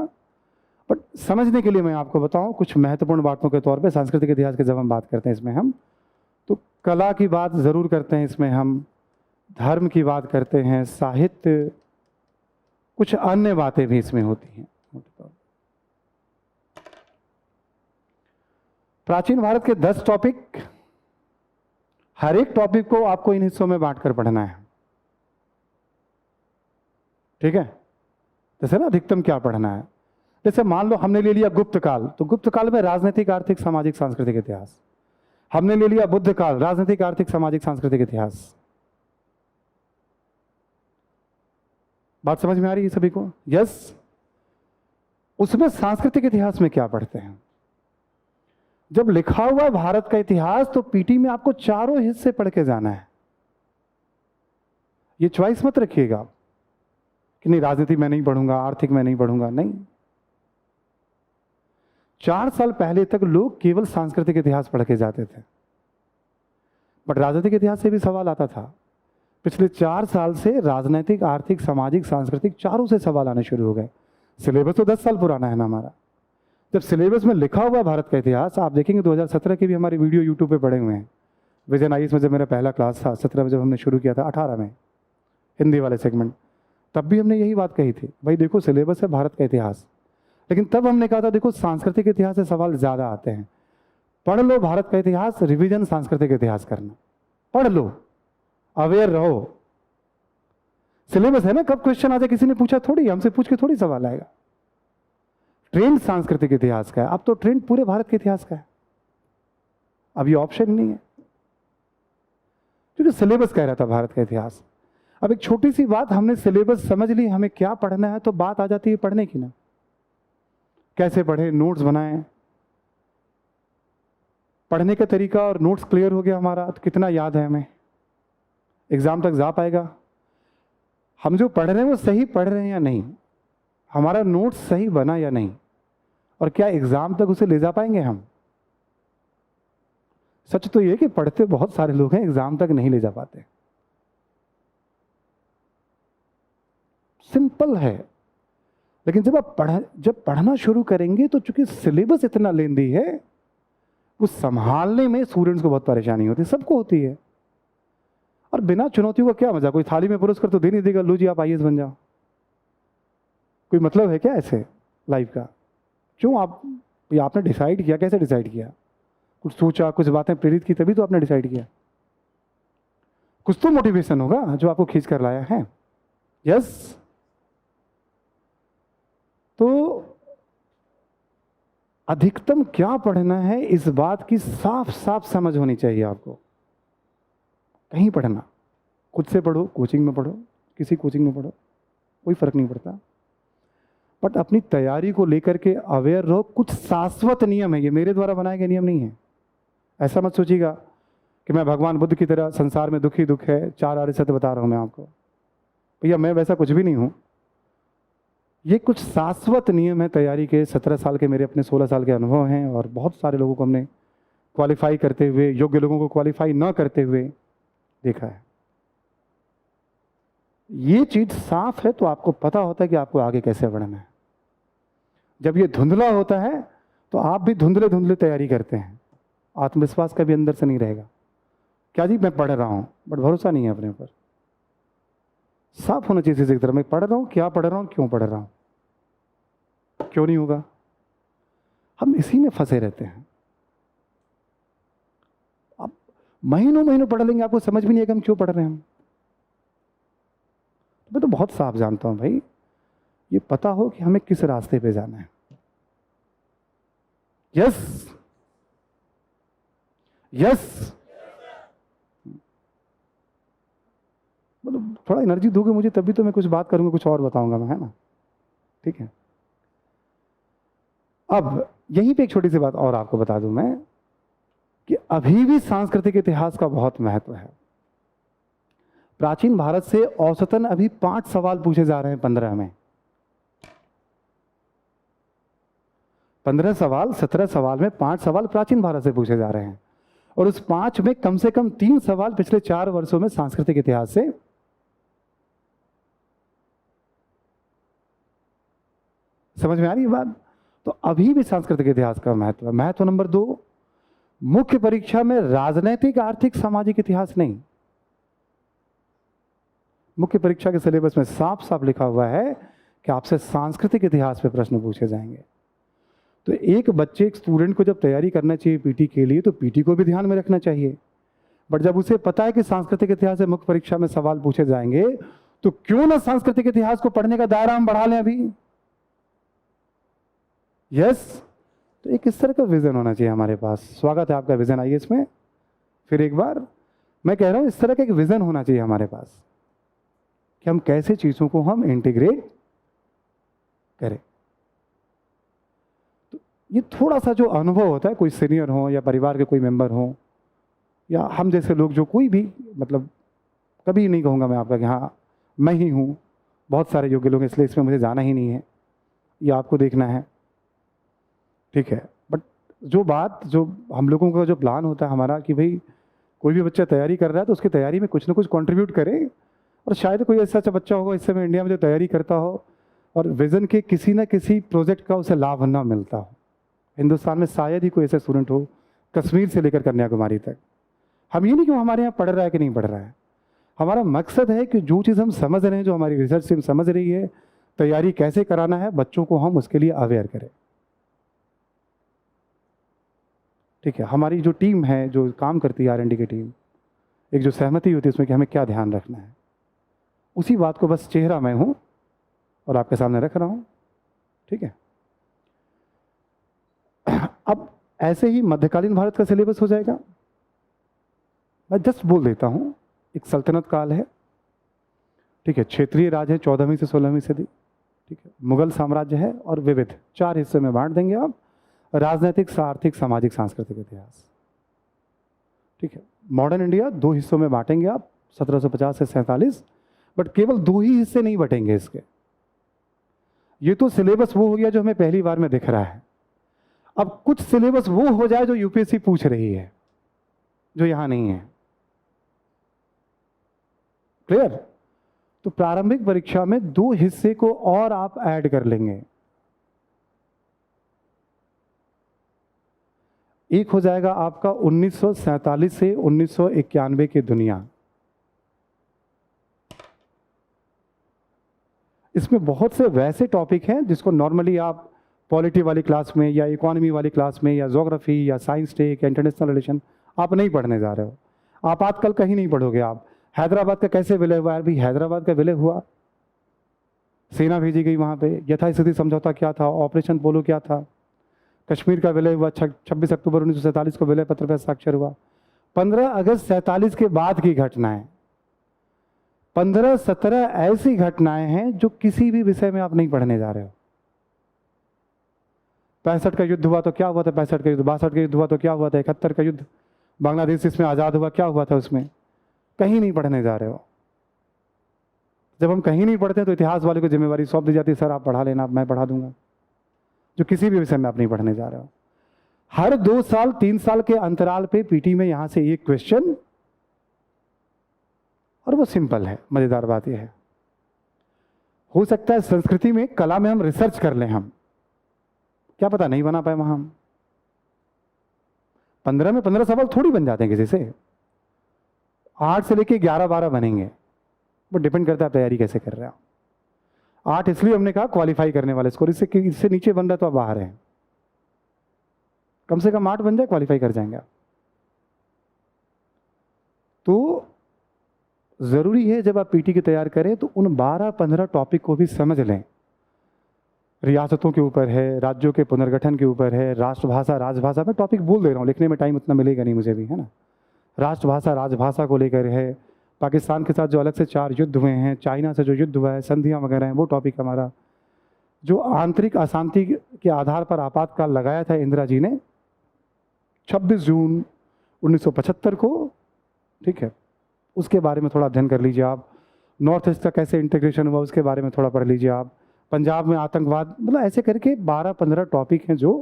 बट समझने के लिए मैं आपको बताऊं कुछ महत्वपूर्ण बातों के तौर पे। सांस्कृतिक इतिहास की जब हम बात करते हैं इसमें हम तो कला की बात ज़रूर करते हैं, इसमें हम धर्म की बात करते हैं, साहित्य, कुछ अन्य बातें भी इसमें होती हैं। प्राचीन भारत के 10 टॉपिक, हर एक टॉपिक को आपको इन हिस्सों में बांटकर पढ़ना है। ठीक है। जैसे ना अधिकतम क्या पढ़ना है, जैसे मान लो हमने ले लिया गुप्त काल, तो गुप्त काल में राजनीतिक, आर्थिक, सामाजिक, सांस्कृतिक इतिहास। हमने ले लिया बुद्ध काल, राजनीतिक, आर्थिक, सामाजिक, सांस्कृतिक इतिहास। बात समझ में आ रही है सभी को? यस। उसमें सांस्कृतिक इतिहास में क्या पढ़ते हैं? जब लिखा हुआ भारत का इतिहास तो पीटी में आपको चारों हिस्से पढ़ के जाना है। ये चॉइस मत रखिएगा कि नहीं राजनीति में नहीं पढ़ूंगा, आर्थिक में नहीं पढ़ूंगा, नहीं। 4 साल पहले तक लोग केवल सांस्कृतिक इतिहास पढ़ के जाते थे, बट राजनीतिक इतिहास से भी सवाल आता था। पिछले 4 साल से राजनीतिक, आर्थिक, सामाजिक, सांस्कृतिक चारों से सवाल आने शुरू हो गए। सिलेबस तो 10 साल पुराना है ना हमारा। जब सिलेबस में लिखा हुआ भारत का इतिहास, आप देखेंगे 2017 की भी हमारी वीडियो यूट्यूब पे पड़े हुए हैं। विजन आईएएस में जब मेरा पहला क्लास था, 17 में जब हमने शुरू किया था, 18 में हिंदी वाले सेगमेंट, तब भी हमने यही बात कही थी, भाई देखो सिलेबस है भारत का इतिहास, लेकिन तब हमने कहा था देखो सांस्कृतिक इतिहास से सवाल ज़्यादा आते हैं, पढ़ लो भारत का इतिहास, रिवीजन सांस्कृतिक इतिहास करना, पढ़ लो, अवेयर रहो। सिलेबस है ना, कब क्वेश्चन आ जाए किसी ने पूछा थोड़ी, हमसे पूछ के थोड़ी सवाल आएगा। ट्रेंड सांस्कृतिक इतिहास का है, अब तो ट्रेंड पूरे भारत के इतिहास का है, अब ये ऑप्शन नहीं है, क्योंकि सिलेबस कह रहा था भारत का इतिहास। अब एक छोटी सी बात, हमने सिलेबस समझ ली, हमें क्या पढ़ना है, तो बात आ जाती है पढ़ने की ना, कैसे पढ़े, नोट्स बनाएं। पढ़ने का तरीका और नोट्स क्लियर हो गया हमारा तो कितना याद है हमें, एग्जाम तक जा पाएगा। हम जो पढ़ रहे हैं वो सही पढ़ रहे हैं या नहीं, हमारा नोट्स सही बना या नहीं, और क्या एग्जाम तक उसे ले जा पाएंगे हम। सच तो ये कि पढ़ते बहुत सारे लोग हैं, एग्जाम तक नहीं ले जा पाते। सिंपल है, लेकिन जब आप पढ़ना शुरू करेंगे तो चूंकि सिलेबस इतना लेंदी है, वो संभालने में स्टूडेंट्स को बहुत परेशानी होती है, सबको होती है। और बिना चुनौतियों का क्या मजा, कोई थाली में पुरस्कार तो दे नहीं देगा, लो जी आप आईएएस बन जाओ, कोई मतलब है क्या ऐसे लाइफ का? क्यों आपने डिसाइड किया, कैसे डिसाइड किया? कुछ सोचा, कुछ बातें प्रेरित की, तभी तो आपने डिसाइड किया। कुछ तो मोटिवेशन होगा जो आपको खींच कर लाया है। यस। तो अधिकतम क्या पढ़ना है, इस बात की साफ साफ समझ होनी चाहिए आपको। कहीं पढ़ना, खुद से पढ़ो, कोचिंग में पढ़ो, किसी कोचिंग में पढ़ो, कोई फर्क नहीं पड़ता, बट अपनी तैयारी को लेकर के अवेयर रहो। कुछ शाश्वत नियम है, ये मेरे द्वारा बनाए गए नियम नहीं है। ऐसा मत सोचिएगा कि मैं भगवान बुद्ध की तरह संसार में दुख ही दुख है, 4 आर्य सत्य बता रहा हूं मैं आपको। भैया मैं वैसा कुछ भी नहीं हूं। ये कुछ शाश्वत नियम है तैयारी के। 17 साल के मेरे अपने 16 साल के अनुभव हैं, और बहुत सारे लोगों को हमने क्वालिफाई करते हुए, योग्य लोगों को क्वालिफाई न करते हुए देखा है। ये चीज साफ है तो आपको पता होता है कि आपको आगे कैसे बढ़ना है। जब ये धुंधला होता है तो आप भी धुंधले धुंधले तैयारी करते हैं, आत्मविश्वास का भी अंदर से नहीं रहेगा। क्या जी मैं पढ़ रहा हूं, बट भरोसा नहीं है अपने ऊपर। साफ होना चाहिए इसी तरह, मैं पढ़ रहा हूं, क्या पढ़ रहा हूं, क्यों पढ़ रहा हूं, क्यों नहीं होगा। हम इसी में फंसे रहते हैं। आप महीनों महीनों पढ़ लेंगे, आपको समझ भी नहीं आएगा हम क्यों पढ़ रहे हैं। मैं तो बहुत साफ जानता हूं भाई, ये पता हो कि हमें किस रास्ते पे जाना है। यस यस, मतलब थोड़ा एनर्जी दोगे मुझे तभी तो मैं कुछ बात करूंगा, कुछ और बताऊंगा मैं, है ना? ठीक है। अब यहीं पे एक छोटी सी बात और आपको बता दूं मैं कि अभी भी सांस्कृतिक इतिहास का बहुत महत्व है। प्राचीन भारत से औसतन अभी 5 सवाल पूछे जा रहे हैं 15 में। 15 सवाल, 17 सवाल में 5 सवाल प्राचीन भारत से पूछे जा रहे हैं, और उस 5 में कम से कम 3 सवाल पिछले 4 वर्षों में सांस्कृतिक इतिहास से। समझ में आ रही है बात? तो अभी भी सांस्कृतिक इतिहास का महत्व है। महत्व नंबर 2, मुख्य परीक्षा में राजनैतिक, आर्थिक, सामाजिक इतिहास नहीं। मुख्य परीक्षा के सिलेबस में साफ साफ लिखा हुआ है कि आपसे सांस्कृतिक इतिहास पे प्रश्न पूछे जाएंगे। तो एक बच्चे, एक स्टूडेंट को जब तैयारी करना चाहिए पीटी के लिए, तो पीटी को भी ध्यान में रखना चाहिए। बट जब उसे पता है कि सांस्कृतिक इतिहास से मुख्य परीक्षा में सवाल पूछे जाएंगे, तो क्यों ना सांस्कृतिक इतिहास को पढ़ने का दायरा हम बढ़ा लें अभी। यस, तो एक इस तरह का विजन होना चाहिए हमारे पास। स्वागत है आपका विजन आइए इसमें। फिर एक बार मैं कह रहा हूं, इस तरह का एक विजन होना चाहिए हमारे पास कि हम कैसे चीजों को हम इंटीग्रेट करें। तो ये थोड़ा सा जो अनुभव होता है, कोई सीनियर हो या परिवार के कोई मेंबर हो या हम जैसे लोग, जो कोई भी, मतलब कभी नहीं कहूँगा मैं आपका कि हाँ मैं ही हूँ, बहुत सारे योग्य लोग, इसलिए इसमें मुझे जाना ही नहीं है, ये आपको देखना है, ठीक है। बट जो बात, जो हम लोगों का जो प्लान होता है हमारा कि भाई कोई भी बच्चा तैयारी कर रहा है तो उसकी तैयारी में कुछ ना कुछ कंट्रीब्यूट करे। और शायद कोई ऐसा बच्चा होगा इस समय इंडिया में जो तैयारी करता हो और विजन के किसी ना किसी प्रोजेक्ट का उसे लाभ ना मिलता हो। हिंदुस्तान में शायद ही कोई ऐसा स्टूडेंट हो, कश्मीर से लेकर कन्याकुमारी तक। हम ये नहीं कि हमारे यहाँ पढ़ रहा है कि नहीं पढ़ रहा है, हमारा मकसद है कि जो चीज़ हम समझ रहे हैं, जो हमारी रिसर्च टीम समझ रही है, तैयारी कैसे कराना है बच्चों को, हम उसके लिए अवेयर करें। ठीक है, हमारी जो टीम है, जो काम करती है R&D की टीम, एक जो सहमति होती है उसमें कि हमें क्या ध्यान रखना है, उसी बात को बस चेहरा मैं हूं और आपके सामने रख रहा हूं। ठीक है, अब ऐसे ही मध्यकालीन भारत का सिलेबस हो जाएगा। मैं जस्ट बोल देता हूं, एक सल्तनत काल है, ठीक है, क्षेत्रीय राज है 14वीं से 16वीं सदी, ठीक है, मुगल साम्राज्य है, और विविध 4 हिस्से में बांट देंगे आप, राजनीतिक, आर्थिक, सामाजिक, सांस्कृतिक इतिहास। ठीक है, मॉडर्न इंडिया 2 हिस्सों में बांटेंगे आप, 1750 से 47, बट केवल 2 ही हिस्से नहीं बटेंगे इसके। ये तो सिलेबस वो हो गया जो हमें पहली बार में दिख रहा है। अब कुछ सिलेबस वो हो जाए जो यूपीएससी पूछ रही है, जो यहां नहीं है। क्लियर? तो प्रारंभिक परीक्षा में 2 हिस्से को और आप ऐड कर लेंगे। एक हो जाएगा आपका 1947 से 1991 की दुनिया। इसमें बहुत से वैसे टॉपिक हैं जिसको नॉर्मली आप पॉलिटी वाली क्लास में या इकोनॉमी वाली क्लास में या ज्योग्राफी या साइंस टेक या इंटरनेशनल रिलेशन आप नहीं पढ़ने जा रहे हो। आप आजकल कहीं नहीं पढ़ोगे। आप हैदराबाद का कैसे विलय हुआ है? भाई हैदराबाद का विलय हुआ, सेना भेजी गई वहाँ पे, यथास्थिति समझौता क्या था, ऑपरेशन पोलो क्या था, कश्मीर का विलय हुआ 26 अक्टूबर 1947 को विलय पत्र पर हस्ताक्षर हुआ। 15 अगस्त 47 के बाद की घटनाएं, 15-17 ऐसी घटनाएं हैं जो किसी भी विषय में आप नहीं पढ़ने जा रहे हो। 65 का युद्ध हुआ तो क्या हुआ था, 65 का युद्ध, 62 का युद्ध हुआ तो क्या हुआ था, 71 का युद्ध, बांग्लादेश इसमें आज़ाद हुआ, क्या हुआ था उसमें, कहीं नहीं पढ़ने जा रहे हो। जब हम कहीं नहीं पढ़ते तो इतिहास वाले को जिम्मेवारी सौंप दी जाती है, सर आप पढ़ा लेना, मैं पढ़ा दूंगा, जो किसी भी विषय में आप नहीं पढ़ने जा रहे हो। हर 2 साल 3 साल के अंतराल पे पीटी में यहां से एक क्वेश्चन, और वो सिंपल है। मजेदार बात यह है, हो सकता है संस्कृति में, कला में हम रिसर्च कर लें, हम क्या पता नहीं बना पाए वहां हम। 15 में 15 सवाल थोड़ी बन जाते हैं किसी से, 8 से लेके 11-12 बनेंगे। वो डिपेंड करता है तैयारी कैसे कर रहे हो। 8 इसलिए हमने कहा क्वालिफाई करने वाले स्कोर, इससे नीचे बन रहा तो आप बाहर हैं। कम से कम 8 बन जाए, क्वालिफाई कर जाएंगे आप। तो ज़रूरी है जब आप पीटी की तैयार करें तो उन 12-15 टॉपिक को भी समझ लें। रियासतों के ऊपर है, राज्यों के पुनर्गठन के ऊपर है, राष्ट्रभाषा राजभाषा, मैं टॉपिक बोल दे रहा हूँ, लिखने में टाइम उतना मिलेगा नहीं मुझे भी, है ना। राष्ट्रभाषा राजभाषा को लेकर है, पाकिस्तान के साथ जो अलग से 4 युद्ध हुए हैं, चाइना से जो युद्ध हुआ है, संधियाँ वगैरह हैं, वो टॉपिक हमारा। जो आंतरिक अशांति के आधार पर आपातकाल लगाया था इंदिरा जी ने 26 जून 1975 को, ठीक है, उसके बारे में थोड़ा अध्ययन कर लीजिए आप। नॉर्थ ईस्ट का कैसे इंटीग्रेशन हुआ उसके बारे में थोड़ा पढ़ लीजिए आप। पंजाब में आतंकवाद, मतलब ऐसे करके 12-15 टॉपिक हैं जो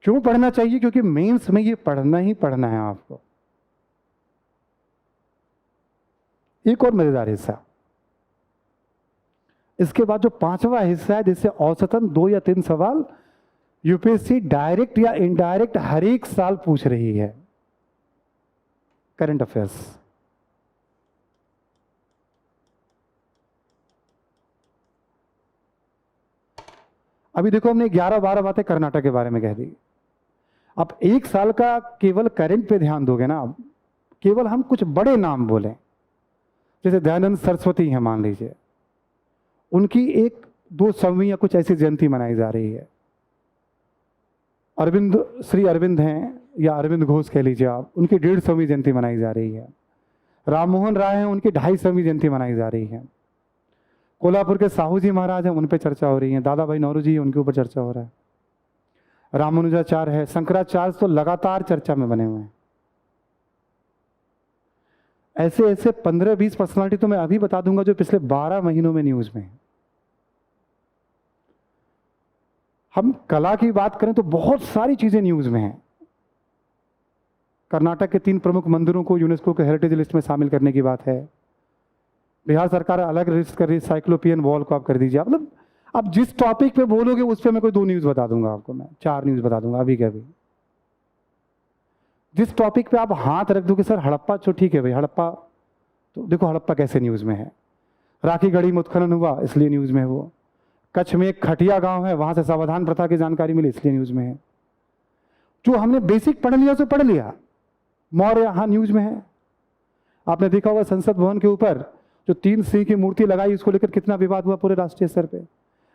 क्यों पढ़ना चाहिए, क्योंकि मेंस में ये पढ़ना ही पढ़ना है आपको। एक और मजेदार हिस्सा, इसके बाद जो 5वां हिस्सा है जिससे औसतन 2 या 3 सवाल यूपीएससी डायरेक्ट या इनडायरेक्ट हर एक साल पूछ रही है, करंट अफेयर्स। अभी देखो हमने 11-12 बातें कर्नाटक के बारे में कह दी। अब 1 साल का केवल करंट पे ध्यान दोगे ना, केवल हम कुछ बड़े नाम बोलें, जैसे दयानंद सरस्वती हैं मान लीजिए, उनकी 1-2 या कुछ ऐसी जयंती मनाई जा रही है। अरविंद, श्री अरविंद हैं या अरविंद घोष कह लीजिए आप, उनकी 150वीं जयंती मनाई जा रही है। राम मोहन राय हैं, उनकी 250वीं जयंती मनाई जा रही है। कोल्हापुर के साहू जी महाराज हैं, उन पर चर्चा हो रही है। दादा भाई नौरोजी, उनके ऊपर चर्चा हो रहा है। रामानुजाचार्य है, शंकराचार्य तो लगातार चर्चा में बने हुए हैं। ऐसे ऐसे 15-20 पर्सनालिटी तो मैं अभी बता दूंगा जो पिछले 12 महीनों में न्यूज में है। हम कला की बात करें तो बहुत सारी चीजें न्यूज में हैं। कर्नाटक के 3 प्रमुख मंदिरों को यूनेस्को के हेरिटेज लिस्ट में शामिल करने की बात है। बिहार सरकार अलग लिस्ट कर रही है, साइक्लोपियन वॉल को आप कर दीजिए। मतलब आप जिस टॉपिक पे बोलोगे उस पे मैं कोई 2 न्यूज बता दूंगा आपको, मैं 4 न्यूज बता दूंगा अभी के अभी। जिस टॉपिक पे आप हाथ रख दोगे, सर हड़प्पा, तो ठीक है भाई हड़प्पा, तो देखो हड़प्पा कैसे न्यूज में है। राखी गढ़ी में उत्खनन हुआ इसलिए न्यूज में है वो। कच्छ में एक खटिया गांव है, वहां से सावधान प्रथा की जानकारी मिली इसलिए न्यूज में है। जो हमने बेसिक पढ़ लिया सो पढ़ लिया, मौर्य यहाँ न्यूज में है। आपने देखा होगा संसद भवन के ऊपर जो 3 सिंह की मूर्ति लगाई, उसको लेकर कितना विवाद हुआ पूरे राष्ट्रीय स्तर पे।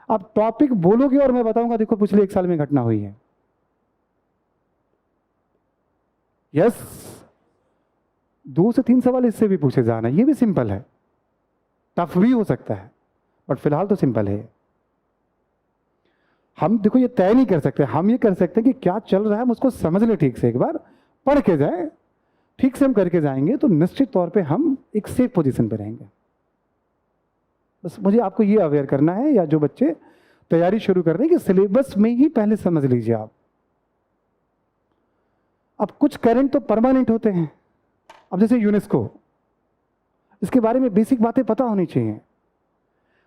आप टॉपिक बोलोगे और मैं बताऊंगा, देखो पिछले 1 साल में घटना हुई है। यस, 2 से 3 सवाल इससे भी पूछे जाना, ये भी सिंपल है, टफ भी हो सकता है, बट फिलहाल तो सिंपल है। हम देखो ये तय नहीं कर सकते, हम ये कर सकते हैं कि क्या चल रहा है हम उसको समझ ले ठीक से, एक बार पढ़ के जाए, ठीक से हम करके जाएंगे तो निश्चित तौर पे हम एक सेफ पोजीशन पे रहेंगे। बस मुझे आपको ये अवेयर करना है, या जो बच्चे तैयारी शुरू कर रहे हैं, कि सिलेबस में ही पहले समझ लीजिए आप। अब कुछ करंट तो परमानेंट होते हैं। अब जैसे यूनेस्को, इसके बारे में बेसिक बातें पता होनी चाहिए।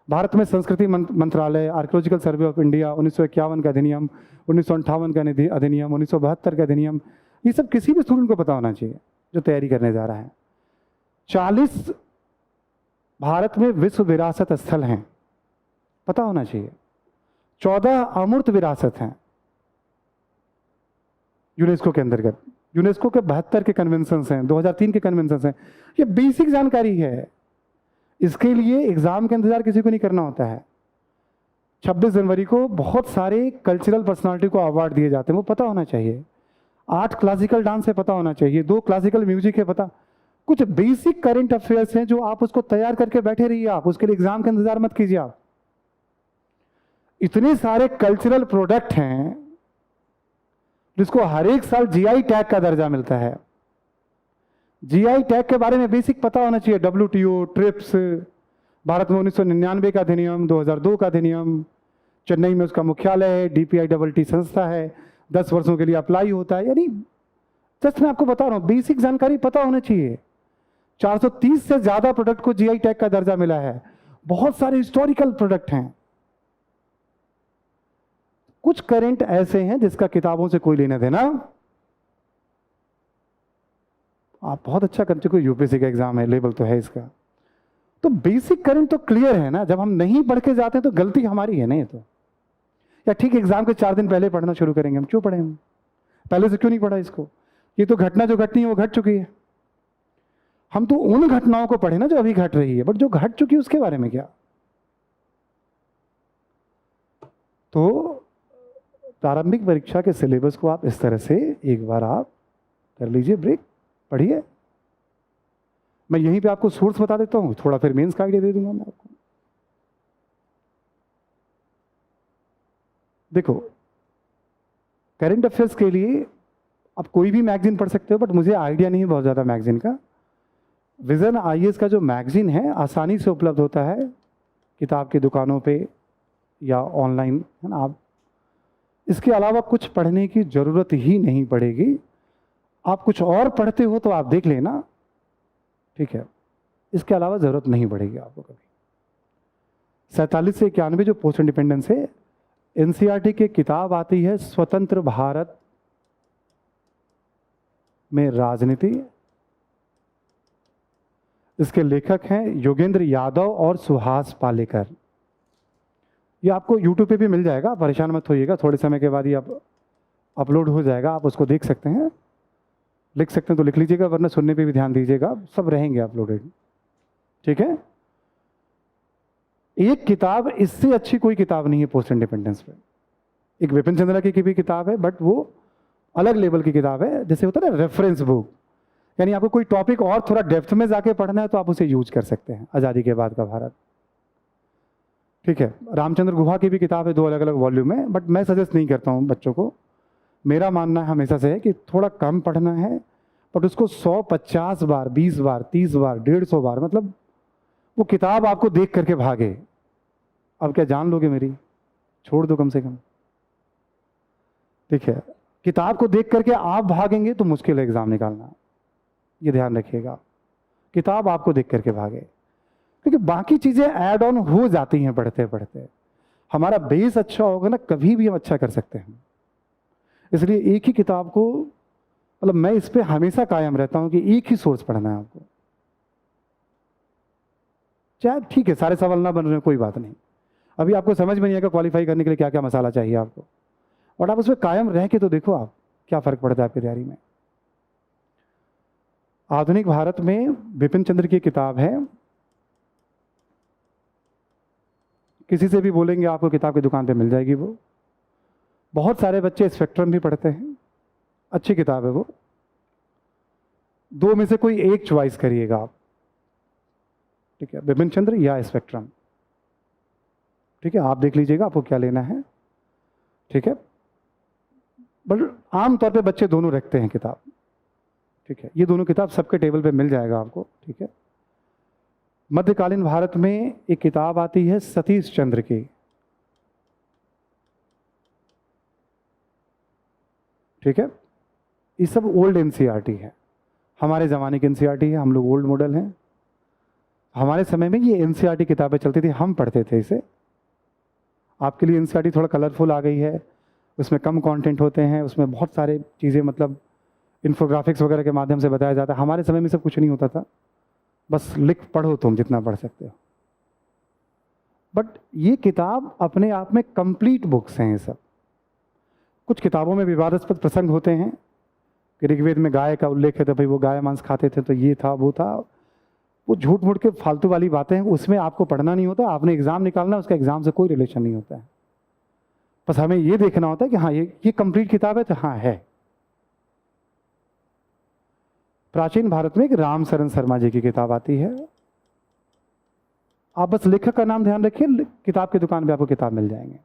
भारत में संस्कृति मंत्रालय, आर्कियोलॉजिकल सर्वे ऑफ इंडिया, 1951 का अधिनियम, 1958 का अधिनियम, 1972 का अधिनियम, ये सब किसी भी स्टूडेंट को पता होना चाहिए जो तैयारी करने जा रहा है। 40 भारत में विश्व विरासत स्थल हैं, पता होना चाहिए। 14 अमूर्त विरासत हैं यूनेस्को के अंतर्गत। यूनेस्को के 72 के कन्वेंशंस हैं, 2003 के कन्वेंशंस हैं। ये बेसिक जानकारी है, इसके लिए एग्जाम का इंतजार किसी को नहीं करना होता है। 26 जनवरी को बहुत सारे कल्चरल पर्सनालिटी को अवार्ड दिए जाते हैं, वो पता होना चाहिए। 8 क्लासिकल डांस है, पता होना चाहिए। 2 क्लासिकल म्यूजिक है, पता। कुछ बेसिक करंट अफेयर्स हैं जो आप उसको तैयार करके बैठे रहिए, आप उसके लिए एग्जाम का इंतजार मत कीजिए। आप इतने सारे कल्चरल प्रोडक्ट हैं जिसको हर एक साल जीआई टैग का दर्जा मिलता है। जीआई टैग के बारे में बेसिक पता होना चाहिए। WTO, ट्रिप्स, भारत में 1999 का अधिनियम, 2002 का अधिनियम, चेन्नई में उसका मुख्यालय है, DPITT संस्था है, 10 वर्षों के लिए अप्लाई होता है। यानी जस्ट मैं आपको बता रहा हूं, बेसिक जानकारी पता होना चाहिए। 430 से ज्यादा प्रोडक्ट को जीआई टैग का दर्जा मिला है। बहुत सारे हिस्टोरिकल प्रोडक्ट हैं। कुछ करंट ऐसे हैं जिसका किताबों से कोई लेना देना। आप बहुत अच्छा कर चुके हो, यूपीएससी का एग्जाम है, लेवल तो है इसका, तो बेसिक करंट तो क्लियर है ना। जब हम नहीं पढ़ के जाते हैं तो गलती हमारी है नहीं, तो या ठीक एग्जाम के 4 दिन पहले पढ़ना शुरू करेंगे हम? क्यों पढ़े हम? पहले से क्यों नहीं पढ़ा इसको? ये तो घटना जो घटनी है वो घट चुकी है। हम तो उन घटनाओं को पढ़े ना जो अभी घट रही है, बट जो घट चुकी है उसके बारे में क्या? तो प्रारंभिक परीक्षा के सिलेबस को आप इस तरह से एक बार आप कर लीजिए, ब्रेक, पढ़िए। मैं यहीं पे आपको सोर्स बता देता हूं, थोड़ा फिर मेंस का आइडिया दे दूंगा मैं आपको। देखो, करंट अफेयर्स के लिए आप कोई भी मैगजीन पढ़ सकते हो, बट मुझे आइडिया नहीं है बहुत ज़्यादा मैगजीन का। विजन आईएएस का जो मैगजीन है आसानी से उपलब्ध होता है किताब की दुकानों पे या ऑनलाइन, है ना। आप इसके अलावा कुछ पढ़ने की ज़रूरत ही नहीं पड़ेगी। आप कुछ और पढ़ते हो तो आप देख लेना, ठीक है। इसके अलावा ज़रूरत नहीं पड़ेगी आपको कभी। 47 से 91 जो पोस्ट इंडिपेंडेंस है, एनसीईआरटी की किताब आती है स्वतंत्र भारत में राजनीति। इसके लेखक हैं योगेंद्र यादव और सुहास पालेकर। ये आपको यूट्यूब पे भी मिल जाएगा, परेशान मत होइएगा, थोड़े समय के बाद ये आप अपलोड हो जाएगा, आप उसको देख सकते हैं। लिख सकते हैं तो लिख लीजिएगा, वरना सुनने पे भी ध्यान दीजिएगा, सब रहेंगे अपलोडेड, ठीक है। एक किताब, इससे अच्छी कोई किताब नहीं है पोस्ट इंडिपेंडेंस पे। एक विपिन चंद्रा की भी किताब है, बट वो अलग लेवल की किताब है, जैसे होता है ना रेफरेंस बुक, यानी आपको कोई टॉपिक और थोड़ा डेप्थ में जाके पढ़ना है तो आप उसे यूज कर सकते हैं। आज़ादी के बाद का भारत, ठीक है। रामचंद्र गुहा की भी किताब है, 2 अलग अलग वॉल्यूम है, बट मैं सजेस्ट नहीं करता हूँ बच्चों को। मेरा मानना हमेशा से है कि थोड़ा कम पढ़ना है, बट उसको 100-50 बार, 20 बार, 30 बार, 150 बार, मतलब वो किताब आपको देख करके भागे। अब क्या जान लोगे मेरी? छोड़ दो कम से कम, ठीक है। किताब को देख करके आप भागेंगे तो मुश्किल है एग्जाम निकालना, ये ध्यान रखिएगा। किताब आपको देख करके भागे, क्योंकि बाकी चीज़ें ऐड ऑन हो जाती हैं पढ़ते पढ़ते। हमारा बेस अच्छा होगा ना, कभी भी हम अच्छा कर सकते हैं। इसलिए एक ही किताब को, मतलब मैं इस पे हमेशा कायम रहता हूं कि एक ही सोर्स पढ़ना है आपको। चाहे ठीक है सारे सवाल ना बन रहे हैं, कोई बात नहीं, अभी आपको समझ में नहीं आएगा क्वालिफाई करने के लिए क्या क्या मसाला चाहिए आपको, और आप उसमें कायम रह के तो देखो आप क्या फर्क पड़ता है आपकी तैयारी में। आधुनिक भारत में विपिन चंद्र की किताब है, किसी से भी बोलेंगे आपको किताब की दुकान पे मिल जाएगी। वो बहुत सारे बच्चे स्पेक्ट्रम भी पढ़ते हैं, अच्छी किताब है वो। 2 में से कोई एक चॉइस करिएगा आप, ठीक है, विपिन चंद्र या स्पेक्ट्रम, ठीक है। आप देख लीजिएगा आपको क्या लेना है, ठीक है। बट आमतौर पे बच्चे दोनों रखते हैं किताब, ठीक है। ये दोनों किताब सबके टेबल पे मिल जाएगा आपको, ठीक है। मध्यकालीन भारत में एक किताब आती है सतीश चंद्र की, ठीक है। ये सब ओल्ड एनसीईआरटी है, हमारे ज़माने की एनसीईआरटी है, हम लोग ओल्ड मॉडल हैं। हमारे समय में ये एनसीईआरटी किताबें चलती थी, हम पढ़ते थे इसे। आपके लिए एनसीईआरटी थोड़ा कलरफुल आ गई है, उसमें कम कंटेंट होते हैं, उसमें बहुत सारे चीज़ें मतलब इन्फोग्राफिक्स वगैरह के माध्यम से बताया जाता है। हमारे समय में सब कुछ नहीं होता था, बस लिख पढ़ो तुम जितना पढ़ सकते हो। बट ये किताब अपने आप में कंप्लीट बुक्स हैं ये सब। कुछ किताबों में विवादास्पद प्रसंग होते हैं कि ऋग्वेद में गाय का उल्लेख है तो भाई वो गाय मांस खाते थे तो ये था वो था, वो झूठ मूठ के फालतू वाली बातें हैं, उसमें आपको पढ़ना नहीं होता, आपने एग्जाम निकालना है, उसका एग्जाम से कोई रिलेशन नहीं होता है। बस हमें ये देखना होता है कि हाँ ये कंप्लीट किताब है तो हाँ है। प्राचीन भारत में एक राम शरण शर्मा जी की किताब आती है, आप बस लेखक का नाम ध्यान रखिए, किताब की दुकान पे आपको किताब मिल जाएंगे।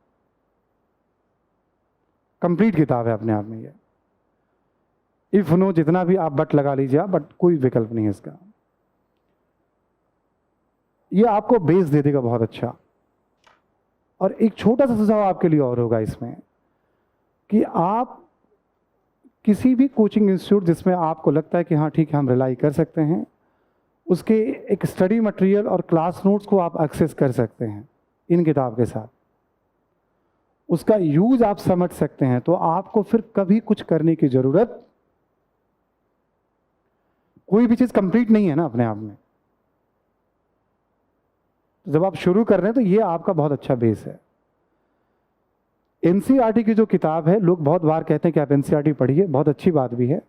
कंप्लीट किताब है अपने आप में ये। इफ नो जितना भी आप बट लगा लीजिए आप, बट कोई विकल्प नहीं है इसका। ये आपको बेस दे देगा बहुत अच्छा। और एक छोटा सा सुझाव आपके लिए और होगा इसमें कि आप किसी भी कोचिंग इंस्टीट्यूट जिसमें आपको लगता है कि हाँ ठीक है हम रिलाई कर सकते हैं, उसके एक स्टडी मटेरियल और क्लास नोट्स को आप एक्सेस कर सकते हैं इन किताब के साथ, उसका यूज आप समझ सकते हैं, तो आपको फिर कभी कुछ करने की जरूरत, कोई भी चीज कंप्लीट नहीं है ना अपने आप में। जब आप शुरू कर रहे हैं तो ये आपका बहुत अच्छा बेस है। एनसीईआरटी की जो किताब है, लोग बहुत बार कहते हैं कि आप एनसीईआरटी पढ़िए, बहुत अच्छी बात भी है।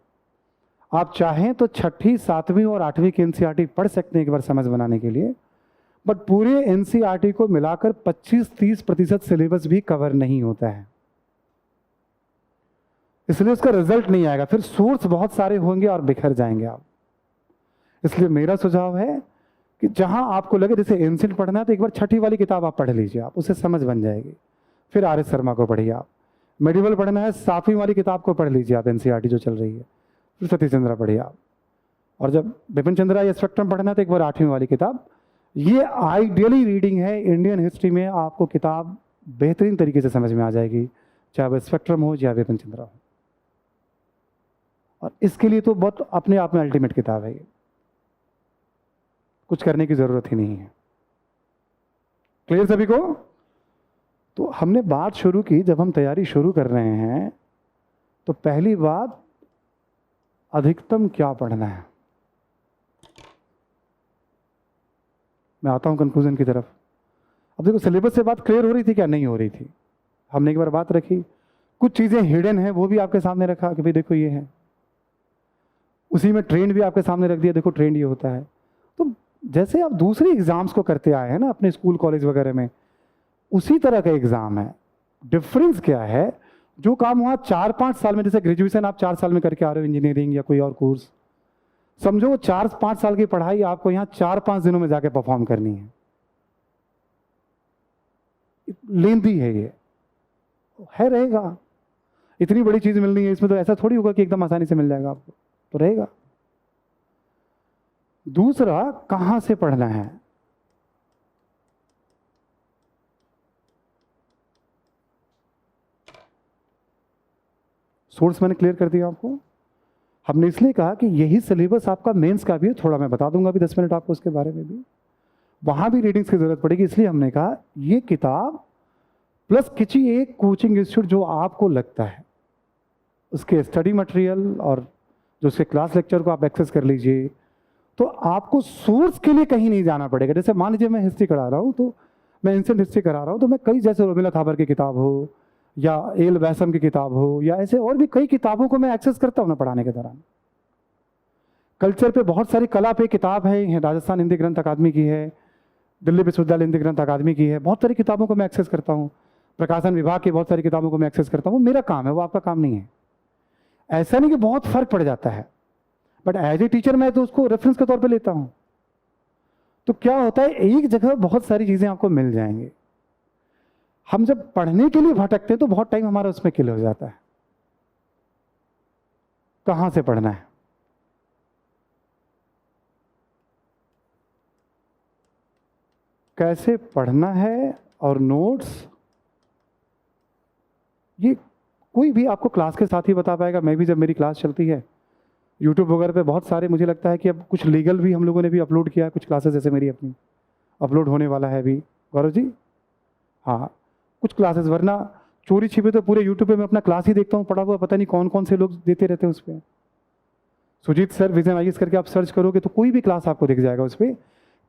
आप चाहें तो छठी, सातवीं और आठवीं की एनसीईआरटी पढ़ सकते हैं एक बार समझ बनाने के लिए, बट पूरे एनसीईआरटी को मिलाकर 25-30% सिलेबस भी कवर नहीं होता है, इसलिए उसका रिजल्ट नहीं आएगा। फिर सोर्स बहुत सारे होंगे और बिखर जाएंगे आप। इसलिए मेरा सुझाव है कि जहां आपको लगे, जैसे एंशिएंट पढ़ना है तो एक बार छठी वाली किताब आप पढ़ लीजिए, आप उससे समझ बन जाएगी। फिर आर एस शर्मा को पढ़िए आप। मेडिवल पढ़ना है, सातवीं वाली किताब को पढ़ लीजिए आप, एनसीईआरटी जो चल रही है। फिर सतीश चंद्रा पढ़िए आप। और जब बिपिन चंद्रा या स्पेक्ट्रम पढ़ना है तो एक बार आठवीं वाली किताब। ये आइडियली रीडिंग है इंडियन हिस्ट्री में, आपको किताब बेहतरीन तरीके से समझ में आ जाएगी, चाहे वह स्पेक्ट्रम हो या बिपिन चंद्रा हो। और इसके लिए तो बहुत अपने आप में अल्टीमेट किताब है ये, कुछ करने की जरूरत ही नहीं है। क्लियर सभी को? तो हमने बात शुरू की, जब हम तैयारी शुरू कर रहे हैं तो पहली बात, अधिकतम क्या पढ़ना है। मैं आता हूं कंक्लूजन की तरफ। अब देखो, सिलेबस से बात क्लियर हो रही थी क्या? नहीं हो रही थी। हमने एक बार बात रखी, कुछ चीजें हिडन है वो भी आपके सामने रखा कि भाई देखो ये है। उसी में ट्रेंड भी आपके सामने रख दिया, देखो ट्रेंड ये होता है। तो जैसे आप दूसरे एग्जाम्स को करते आए हैं ना अपने स्कूल कॉलेज वगैरह में, उसी तरह का एग्जाम है। डिफरेंस क्या है, जो काम वहाँ 4-5 साल में, जैसे ग्रेजुएशन आप 4 साल में करके आ रहे हो इंजीनियरिंग या कोई और कोर्स, समझो 4-5 साल की पढ़ाई आपको यहाँ 4-5 दिनों में जाके परफॉर्म करनी है। लेंदी है ये, है रहेगा। इतनी बड़ी चीज मिलनी है इसमें, तो ऐसा थोड़ी होगा कि एकदम आसानी से मिल जाएगा आपको, तो रहेगा। दूसरा, कहां से पढ़ना है। सोर्स मैंने क्लियर कर दिया आपको। हमने इसलिए कहा कि यही सिलेबस आपका मेंस का भी है, थोड़ा मैं बता दूंगा अभी 10 मिनट आपको उसके बारे में भी। वहां भी रीडिंग्स की जरूरत पड़ेगी, इसलिए हमने कहा ये किताब प्लस किसी एक कोचिंग इंस्टीट्यूट जो आपको लगता है, उसके स्टडी मटेरियल और जो उसके क्लास लेक्चर को आप एक्सेस कर लीजिए। तो आपको सोर्स के लिए कहीं नहीं जाना पड़ेगा। जैसे मान लीजिए मैं हिस्ट्री करा रहा हूँ, तो मैं एंशिएंट हिस्ट्री करा रहा हूँ, तो मैं कई, जैसे रोमिला थापर की किताब हो या एल वैसम की किताब हो या ऐसे और भी कई किताबों को मैं एक्सेस करता हूँ ना पढ़ाने के दौरान। कल्चर पे बहुत सारी, कला पे किताब है, राजस्थान हिंदी ग्रंथ अकादमी की है, दिल्ली विश्वविद्यालय हिंदी ग्रंथ अकादमी की है, बहुत सारी किताबों को मैं एक्सेस करता हूँ। प्रकाशन विभाग की बहुत सारी किताबों को मैं एक्सेस करता हूँ। मेरा काम है, वो आपका काम नहीं है। ऐसा नहीं कि बहुत फर्क पड़ जाता है, बट एज ए टीचर मैं तो उसको रेफरेंस के तौर पे लेता हूं। तो क्या होता है, एक जगह बहुत सारी चीजें आपको मिल जाएंगी। हम जब पढ़ने के लिए भटकते हैं तो बहुत टाइम हमारा उसमें किल हो जाता है। कहां से पढ़ना है, कैसे पढ़ना है, और नोट्स ये कोई भी आपको क्लास के साथ ही बता पाएगा। मैं भी, जब मेरी क्लास चलती है यूट्यूब वगैरह पे, बहुत सारे, मुझे लगता है कि अब कुछ लीगल भी हम लोगों ने भी अपलोड किया है, कुछ क्लासेस जैसे मेरी अपनी अपलोड होने वाला है अभी। गौरव जी, हाँ, कुछ क्लासेस, वरना चोरी छिपे तो पूरे यूट्यूब पे मैं अपना क्लास ही देखता हूँ पढ़ा हुआ, पता नहीं कौन कौन से लोग देते रहते हैं उस पर। सुजीत सर विजन आईएएस करके आप सर्च करोगे तो कोई भी क्लास आपको दिख जाएगा उस पर।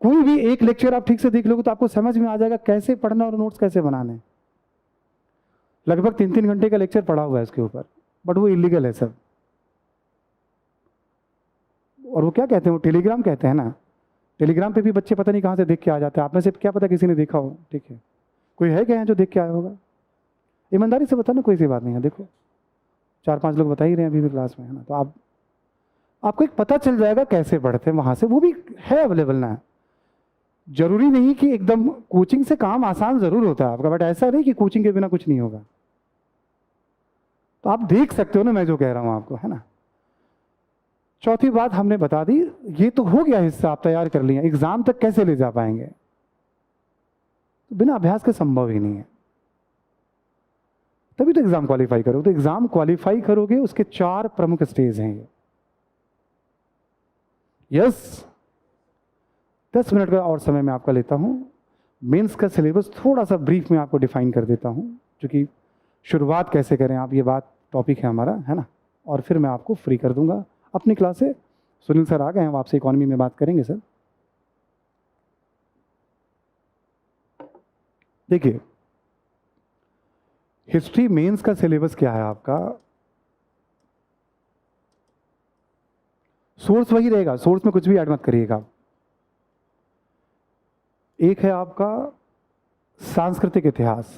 कोई भी एक लेक्चर आप ठीक से देख लोगे तो आपको समझ में आ जाएगा कैसे पढ़ना और नोट्स कैसे बनाने। लगभग 3-3 घंटे का लेक्चर पढ़ा हुआ है इसके ऊपर, बट वो इलीगल है सब। और वो क्या कहते हैं, वो टेलीग्राम कहते हैं ना, टेलीग्राम पे भी बच्चे पता नहीं कहाँ से देख के आ जाते हैं। आप में से क्या पता किसी ने देखा हो, ठीक है, कोई है क्या यहाँ जो देख के आया होगा? ईमानदारी से बताना, कोई सी बात नहीं है। देखो 4-5 लोग बता ही रहे हैं अभी भी क्लास में, है ना। तो आपको एक पता चल जाएगा कैसे पढ़ते हैं वहाँ से, वो भी है अवेलेबल ना। जरूरी नहीं कि एकदम कोचिंग से काम आसान जरूर होता है आपका, बट ऐसा नहीं कि कोचिंग के बिना कुछ नहीं होगा। तो आप देख सकते हो ना मैं जो कह रहा हूँ आपको, है ना। चौथी बात हमने बता दी, ये तो हो गया हिस्सा आप तैयार कर लिए, एग्जाम तक कैसे ले जा पाएंगे, तो बिना अभ्यास के संभव ही नहीं है। तभी तो एग्जाम क्वालिफाई करोगे। तो एग्जाम क्वालिफाई करोगे, उसके 4 प्रमुख स्टेज हैं ये। यस, 10 मिनट का और समय मैं आपका लेता हूं। मेंस का सिलेबस थोड़ा सा ब्रीफ में आपको डिफाइन कर देता हूं, क्योंकि शुरुआत कैसे करें आप, ये बात टॉपिक है हमारा, है ना। और फिर मैं आपको फ्री कर दूंगा अपनी क्लास से। सुनील सर आ गए हैं, आपसे इकोनॉमी में बात करेंगे सर। देखिए, हिस्ट्री मेंस का सिलेबस क्या है आपका? सोर्स वही रहेगा, सोर्स में कुछ भी ऐड मत करिएगा। एक है आपका सांस्कृतिक इतिहास,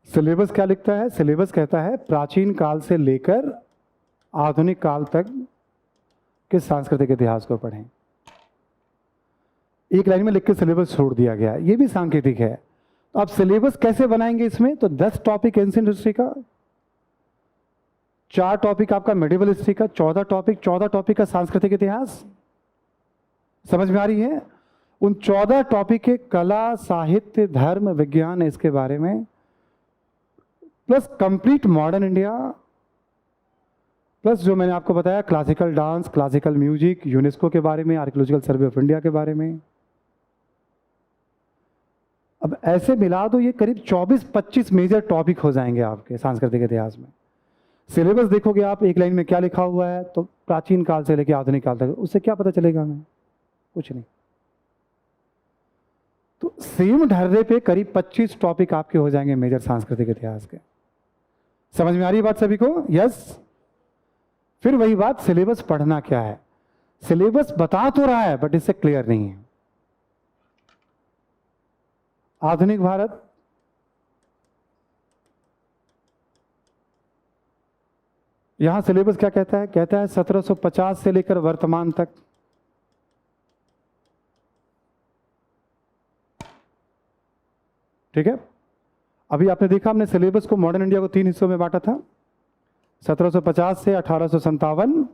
सिलेबस क्या लिखता है? सिलेबस कहता है प्राचीन काल से लेकर आधुनिक काल तक के सांस्कृतिक इतिहास को पढ़ें। एक लाइन में लिख के सिलेबस छोड़ दिया गया, ये भी सांकेतिक है। तो आप सिलेबस कैसे बनाएंगे इसमें? तो 10 टॉपिक एंशिएंट हिस्ट्री का, 4 टॉपिक आपका मेडिवल हिस्ट्री का, 14 टॉपिक का सांस्कृतिक इतिहास। समझ में आ रही है? उन 14 टॉपिक के कला, साहित्य, धर्म, विज्ञान, इसके बारे में, plus complete modern India, plus जो मैंने आपको बताया classical dance, classical music, UNESCO के बारे में, आर्कियोलॉजिकल सर्वे ऑफ इंडिया के बारे में। अब ऐसे मिला दो, ये करीब 24-25 मेजर टॉपिक हो जाएंगे आपके सांस्कृतिक इतिहास में। सिलेबस देखोगे आप, एक लाइन में क्या लिखा हुआ है, तो प्राचीन काल से लेकर आधुनिक काल तक, उससे क्या पता चलेगा हमें? कुछ नहीं। तो सेम ढर्रे पे करीब 25 टॉपिक आपके हो जाएंगे मेजर सांस्कृतिक इतिहास के। समझ में आ रही है बात सभी को? यस। फिर वही बात, सिलेबस पढ़ना क्या है? सिलेबस बता तो रहा है बट इससे क्लियर नहीं है। आधुनिक भारत, यहां सिलेबस क्या कहता है? कहता है 1750 से लेकर वर्तमान तक। ठीक है, अभी आपने देखा हमने सिलेबस को मॉडर्न इंडिया को 3 हिस्सों में बांटा था, 1750 से 1857,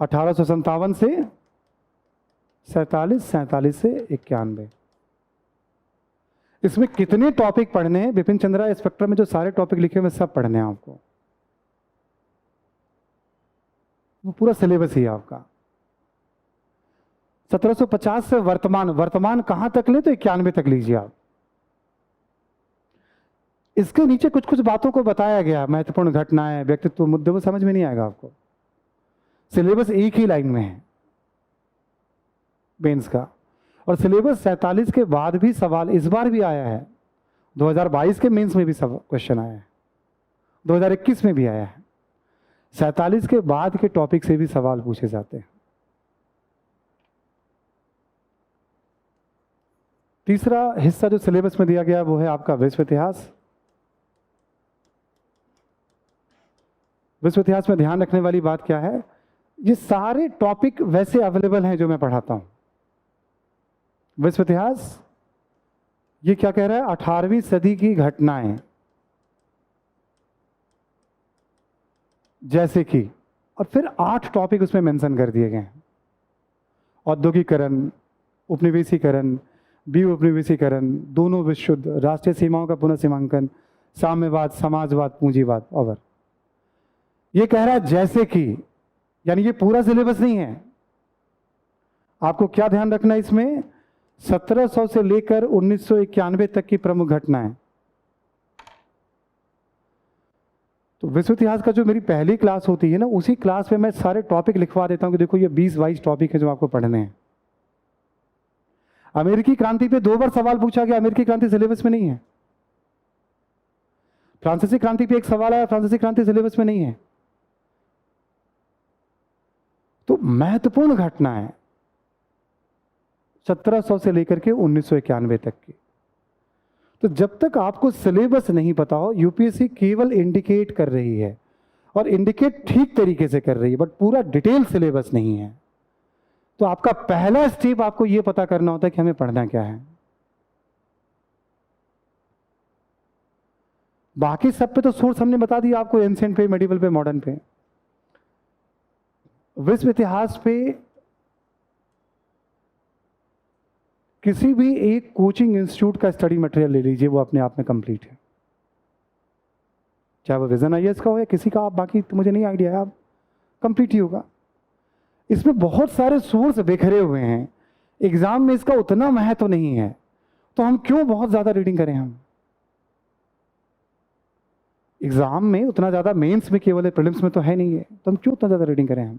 1857 से 47, 47 से 91। इसमें कितने टॉपिक पढ़ने हैं? बिपिन चंद्रा स्पेक्ट्रम में जो सारे टॉपिक लिखे हुए सब पढ़ने हैं आपको, वो पूरा सिलेबस ही है आपका। 1750 से वर्तमान, वर्तमान कहां तक ले तो 91 तक लीजिए आप। इसके नीचे कुछ कुछ बातों को बताया गया, महत्वपूर्ण घटनाएं, व्यक्तित्व, मुद्दे, वो समझ में नहीं आएगा आपको। सिलेबस एक ही लाइन में है मेंस का। और सिलेबस 47 के बाद भी सवाल इस बार भी आया है, 2022 के मेंस में भी सब क्वेश्चन आया है, 2021 में भी आया है। 47 के बाद के टॉपिक से भी सवाल पूछे जाते हैं। तीसरा हिस्सा जो सिलेबस में दिया गया वो है आपका विश्व इतिहास। विश्व इतिहास में ध्यान रखने वाली बात क्या है? ये सारे टॉपिक वैसे अवेलेबल हैं जो मैं पढ़ाता हूं। विश्व इतिहास ये क्या कह रहा है? 18वीं सदी की घटनाएं, जैसे कि, और फिर 8 टॉपिक उसमें मेंशन कर दिए गए हैं। औद्योगिकरण, उपनिवेशीकरण, उपनिवेशीकरण, दोनों विशुद्ध, राष्ट्रीय सीमाओं का पुनर्सीमांकन, साम्यवाद, समाजवाद, पूंजीवाद। और ये कह रहा है जैसे कि, यानी ये पूरा सिलेबस नहीं है। आपको क्या ध्यान रखना है इसमें? 1700 से लेकर 1991 तक की प्रमुख घटनाएं। तो विश्व इतिहास का जो मेरी पहली क्लास होती है ना, उसी क्लास में मैं सारे टॉपिक लिखवा देता हूं कि देखो ये 20-22 टॉपिक है जो आपको पढ़ने हैं। अमेरिकी क्रांति पे 2 बार सवाल पूछा गया, अमेरिकी क्रांति सिलेबस में नहीं है। फ्रांसीसी क्रांति पे एक सवाल आया, फ्रांसीसी क्रांति सिलेबस में नहीं है। तो महत्वपूर्ण घटनाएं 1700 से लेकर के 1991 तक की। तो जब तक आपको सिलेबस नहीं पता हो, यूपीएससी केवल इंडिकेट कर रही है, और इंडिकेट ठीक तरीके से कर रही है, बट पूरा डिटेल सिलेबस नहीं है। तो आपका पहला स्टेप आपको यह पता करना होता है कि हमें पढ़ना क्या है। बाकी सब पे तो सोर्स हमने बता दिया आपको, एंशिएंट पे, मेडिवल पे, मॉडर्न पे। विश्व इतिहास पे किसी भी एक कोचिंग इंस्टीट्यूट का स्टडी मटेरियल ले लीजिए, वो अपने आप में कंप्लीट है। चाहे वो विजन आईएएस का हो या किसी का, आप बाकी तो मुझे नहीं आइडिया है, आप कंप्लीट ही होगा। इसमें बहुत सारे सोर्स बिखरे हुए हैं, एग्जाम में इसका उतना महत्व नहीं है, तो हम क्यों बहुत ज्यादा रीडिंग करें? हम एग्जाम में उतना ज्यादा, मेंस में केवल है, प्रीलिम्स में तो है नहीं है, तो हम क्यों उतना ज्यादा रीडिंग करें? हम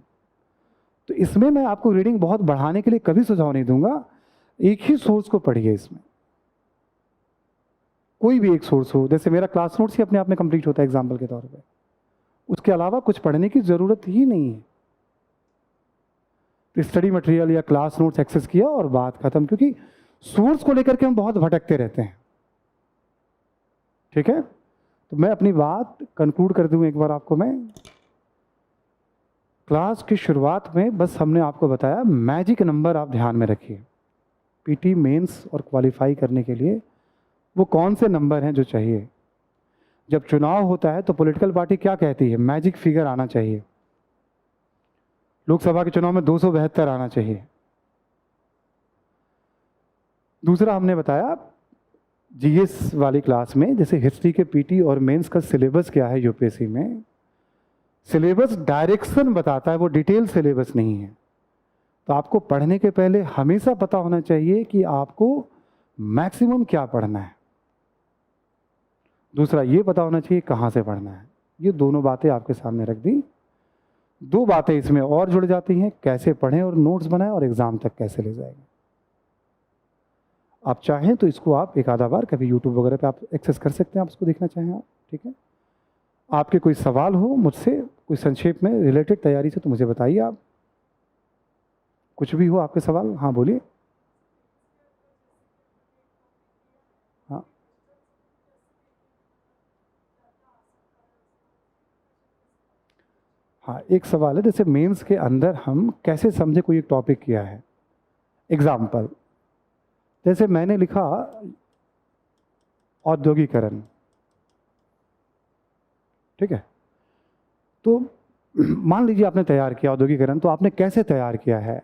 तो इसमें मैं आपको रीडिंग बहुत बढ़ाने के लिए कभी सुझाव नहीं दूंगा। एक ही सोर्स को पढ़िए, इसमें कोई भी एक सोर्स हो, जैसे मेरा क्लास नोट्स ही अपने आप में कंप्लीट होता है एग्जाम्पल के तौर पे, उसके अलावा कुछ पढ़ने की ज़रूरत ही नहीं है। तो स्टडी मटेरियल या क्लास नोट्स एक्सेस किया और बात खत्म, क्योंकि सोर्स को लेकर के हम बहुत भटकते रहते हैं। ठीक है, तो मैं अपनी बात कंक्लूड कर दूं एक बार आपको। मैं क्लास की शुरुआत में बस हमने आपको बताया मैजिक नंबर आप ध्यान में रखिए। पीटी मेंस और क्वालिफाई करने के लिए वो कौन से नंबर हैं जो चाहिए। जब चुनाव होता है तो पॉलिटिकल पार्टी क्या कहती है, मैजिक फिगर आना चाहिए। लोकसभा के चुनाव में 272 आना चाहिए। दूसरा हमने बताया जीएस वाली क्लास में, जैसे हिस्ट्री के पीटी और मेंस का सिलेबस क्या है यूपीएससी में। सिलेबस डायरेक्शन बताता है, वो डिटेल सिलेबस नहीं है। तो आपको पढ़ने के पहले हमेशा पता होना चाहिए कि आपको मैक्सिमम क्या पढ़ना है। दूसरा ये पता होना चाहिए कहाँ से पढ़ना है। ये दोनों बातें आपके सामने रख दी। दो बातें इसमें और जुड़ जाती हैं, कैसे पढ़ें और नोट्स बनाएं और एग्जाम तक कैसे ले जाएंगे। आप चाहें तो इसको आप एक आधा बार कभी यूट्यूब वगैरह पे आप एक्सेस कर सकते हैं, आप इसको देखना चाहें आप। ठीक है, आपके कोई सवाल हो मुझसे कोई संक्षेप में रिलेटेड तैयारी से तो मुझे बताइए। आप कुछ भी हो आपके सवाल, हाँ बोलिए। हाँ हाँ, एक सवाल है, जैसे मेंस के अंदर हम कैसे समझे कोई एक टॉपिक किया है। एग्जाम्पल, जैसे मैंने लिखा औद्योगिकरण, ठीक है, तो मान लीजिए आपने तैयार किया औद्योगिकरण, तो आपने कैसे तैयार किया है।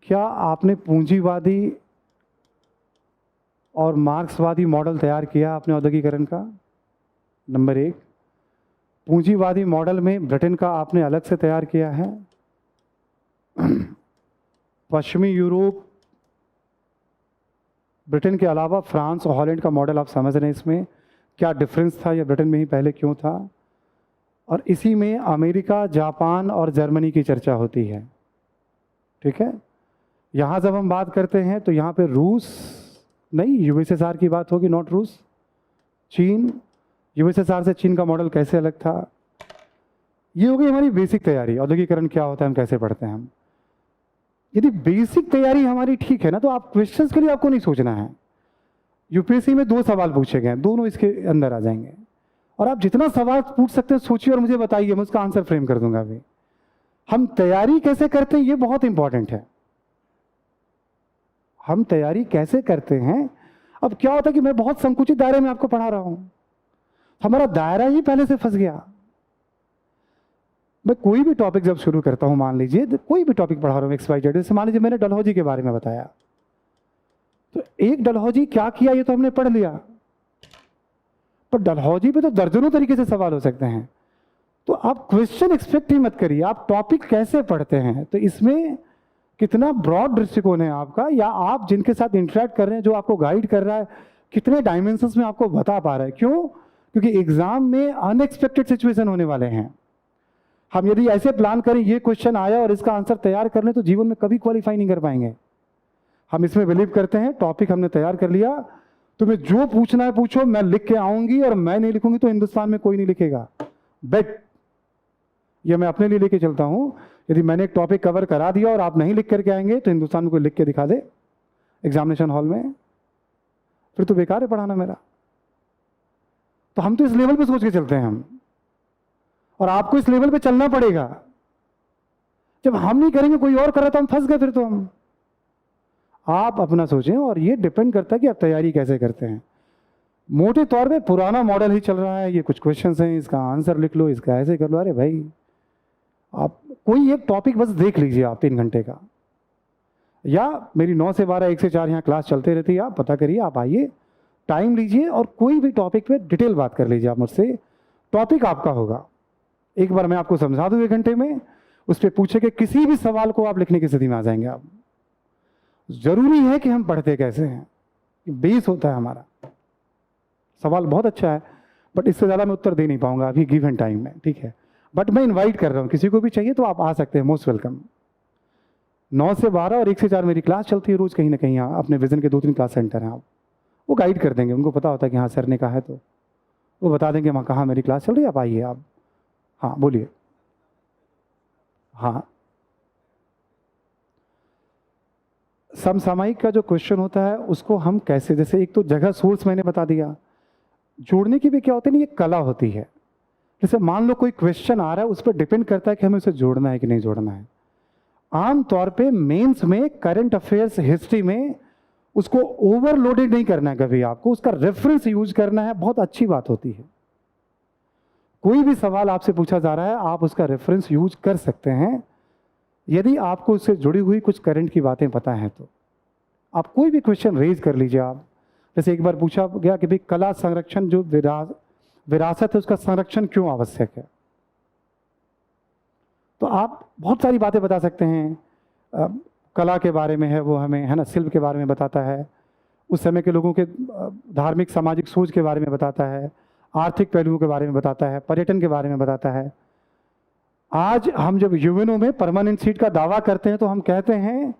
क्या आपने पूंजीवादी और मार्क्सवादी मॉडल तैयार किया आपने औद्योगिकरण का, नंबर एक। पूंजीवादी मॉडल में ब्रिटेन का आपने अलग से तैयार किया है। पश्चिमी यूरोप, ब्रिटेन के अलावा फ्रांस और हॉलैंड का मॉडल आप समझ रहे हैं, इसमें क्या डिफरेंस था या ब्रिटेन में ही पहले क्यों था। और इसी में अमेरिका, जापान और जर्मनी की चर्चा होती है। ठीक है, यहाँ जब हम बात करते हैं तो यहाँ पे रूस नहीं, यूएसएसआर की बात होगी, नॉट रूस, चीन। यूएसएसआर से चीन का मॉडल कैसे अलग था। ये हो गई हमारी बेसिक तैयारी, औद्योगिकरण क्या होता है, हम कैसे पढ़ते हैं हम। यदि बेसिक तैयारी हमारी ठीक है ना, तो आप क्वेश्चंस के लिए आपको नहीं सोचना है। यूपीएससी में 2 सवाल पूछे गए, दोनों इसके अंदर आ जाएंगे, और आप जितना सवाल पूछ सकते हैं सोचिए और मुझे बताइए, मैं उसका आंसर फ्रेम कर दूंगा। अभी हम तैयारी कैसे करते हैं ये बहुत इंपॉर्टेंट है। हम तैयारी कैसे करते हैं। अब क्या होता है कि मैं बहुत संकुचित दायरे में आपको पढ़ा रहा हूं, हमारा दायरा ही पहले से फंस गया। मैं कोई भी टॉपिक जब शुरू करता हूं, मान लीजिए कोई भी टॉपिक पढ़ा रहा हूं XYZ, जैसे मान लीजिए मैंने डलहौजी के बारे में बताया, तो एक डलहौजी क्या किया ये तो हमने पढ़ लिया, पर डलहौजी पे तो दर्जनों तरीके से सवाल हो सकते हैं। तो आप क्वेश्चन एक्सपेक्ट ही मत करिए, आप टॉपिक कैसे पढ़ते हैं। तो इसमें कितना ब्रॉड दृष्टिकोण है आपका, या आप जिनके साथ इंटरेक्ट कर रहे हैं, जो आपको गाइड कर रहा है, कितने डायमेंशंस में आपको बता पा रहा है। क्यों, क्योंकि एग्जाम में अनएक्सपेक्टेड सिचुएशन होने वाले हैं। हम यदि ऐसे प्लान करें ये क्वेश्चन आया और इसका आंसर तैयार कर लें, तो जीवन में कभी क्वालिफाई नहीं कर पाएंगे। हम इसमें बिलीव करते हैं, टॉपिक हमने तैयार कर लिया, तुम्हें जो पूछना है पूछो, मैं लिख के आऊंगी, और मैं नहीं लिखूंगी तो हिंदुस्तान में कोई नहीं लिखेगा। बेट ये मैं अपने लिए लेके चलता हूं। यदि मैंने एक टॉपिक कवर करा दिया और आप नहीं लिख करके आएंगे, तो हिंदुस्तान में कोई लिख के दिखा दे एग्जामिनेशन हॉल में, फिर तो बेकार है पढ़ाना मेरा। तो हम तो इस लेवल पे सोच के चलते हैं हम, और आपको इस लेवल पे चलना पड़ेगा। जब हम नहीं करेंगे कोई और कर रहा, तो हम फंस गए फिर तो हम। आप अपना सोचें, और ये डिपेंड करता है कि आप तैयारी कैसे करते हैं। मोटे तौर पे पुराना मॉडल ही चल रहा है, ये कुछ क्वेश्चंस हैं, इसका आंसर लिख लो, इसका ऐसे कर लो। अरे भाई, आप कोई एक टॉपिक बस देख लीजिए आप 3 घंटे का, या मेरी 9 से 12, 1 से 4 यहाँ क्लास चलते रहती है, आप पता करिए, आप आइए, टाइम लीजिए, और कोई भी टॉपिक पे डिटेल बात कर लीजिए आप मुझसे। टॉपिक आपका होगा, एक बार मैं आपको समझा दूं 1 घंटे में, उस पर पूछे कि किसी भी सवाल को आप लिखने की स्थिति में आ जाएंगे आप। जरूरी है कि हम पढ़ते कैसे हैं, बेस होता है हमारा। सवाल बहुत अच्छा है, बट इससे ज़्यादा मैं उत्तर दे नहीं पाऊंगा अभी गिवन टाइम में। ठीक है, बट मैं इनवाइट कर रहा हूँ, किसी को भी चाहिए तो आप आ सकते हैं, मोस्ट वेलकम। 9 से 12 और 1 से 4 मेरी क्लास चलती है रोज़ कहीं ना कहीं। यहाँ अपने विजन के 2-3 क्लास सेंटर हैं, आप वो गाइड कर देंगे, उनको पता होता है कि हाँ सर ने कहा है, तो वो बता देंगे वहाँ कहाँ मेरी क्लास चल रही है, आप आइए आप। हाँ बोलिए। हाँ, समसामयिक का जो क्वेश्चन होता है उसको हम कैसे, जैसे एक तो जगह सोर्स मैंने बता दिया, जोड़ने की भी क्या होती है ना, ये कला होती है। जैसे मान लो कोई क्वेश्चन आ रहा है, उस पर डिपेंड करता है कि हमें उसे जोड़ना है कि नहीं जोड़ना है। आम तौर पे मेंस में, करंट अफेयर्स, हिस्ट्री में उसको ओवरलोडेड नहीं करना है कभी, आपको उसका रेफरेंस यूज करना है, बहुत अच्छी बात होती है। कोई भी सवाल आपसे पूछा जा रहा है, आप उसका रेफरेंस यूज कर सकते हैं यदि आपको उससे जुड़ी हुई कुछ करंट की बातें पता हैं तो। आप कोई भी क्वेश्चन रेज कर लीजिए आप। जैसे एक बार पूछा गया कि भाई कला संरक्षण, जो विरासत है, उसका संरक्षण क्यों आवश्यक है, तो आप बहुत सारी बातें बता सकते हैं। कला के बारे में है वो, हमें है ना, शिल्प के बारे में बताता है, उस समय के लोगों के धार्मिक सामाजिक सोच के बारे में बताता है, आर्थिक पहलुओं के बारे में बताता है, पर्यटन के बारे में बताता है। आज हम जब यूएनओ में परमानेंट सीट का दावा करते हैं तो हम कहते हैं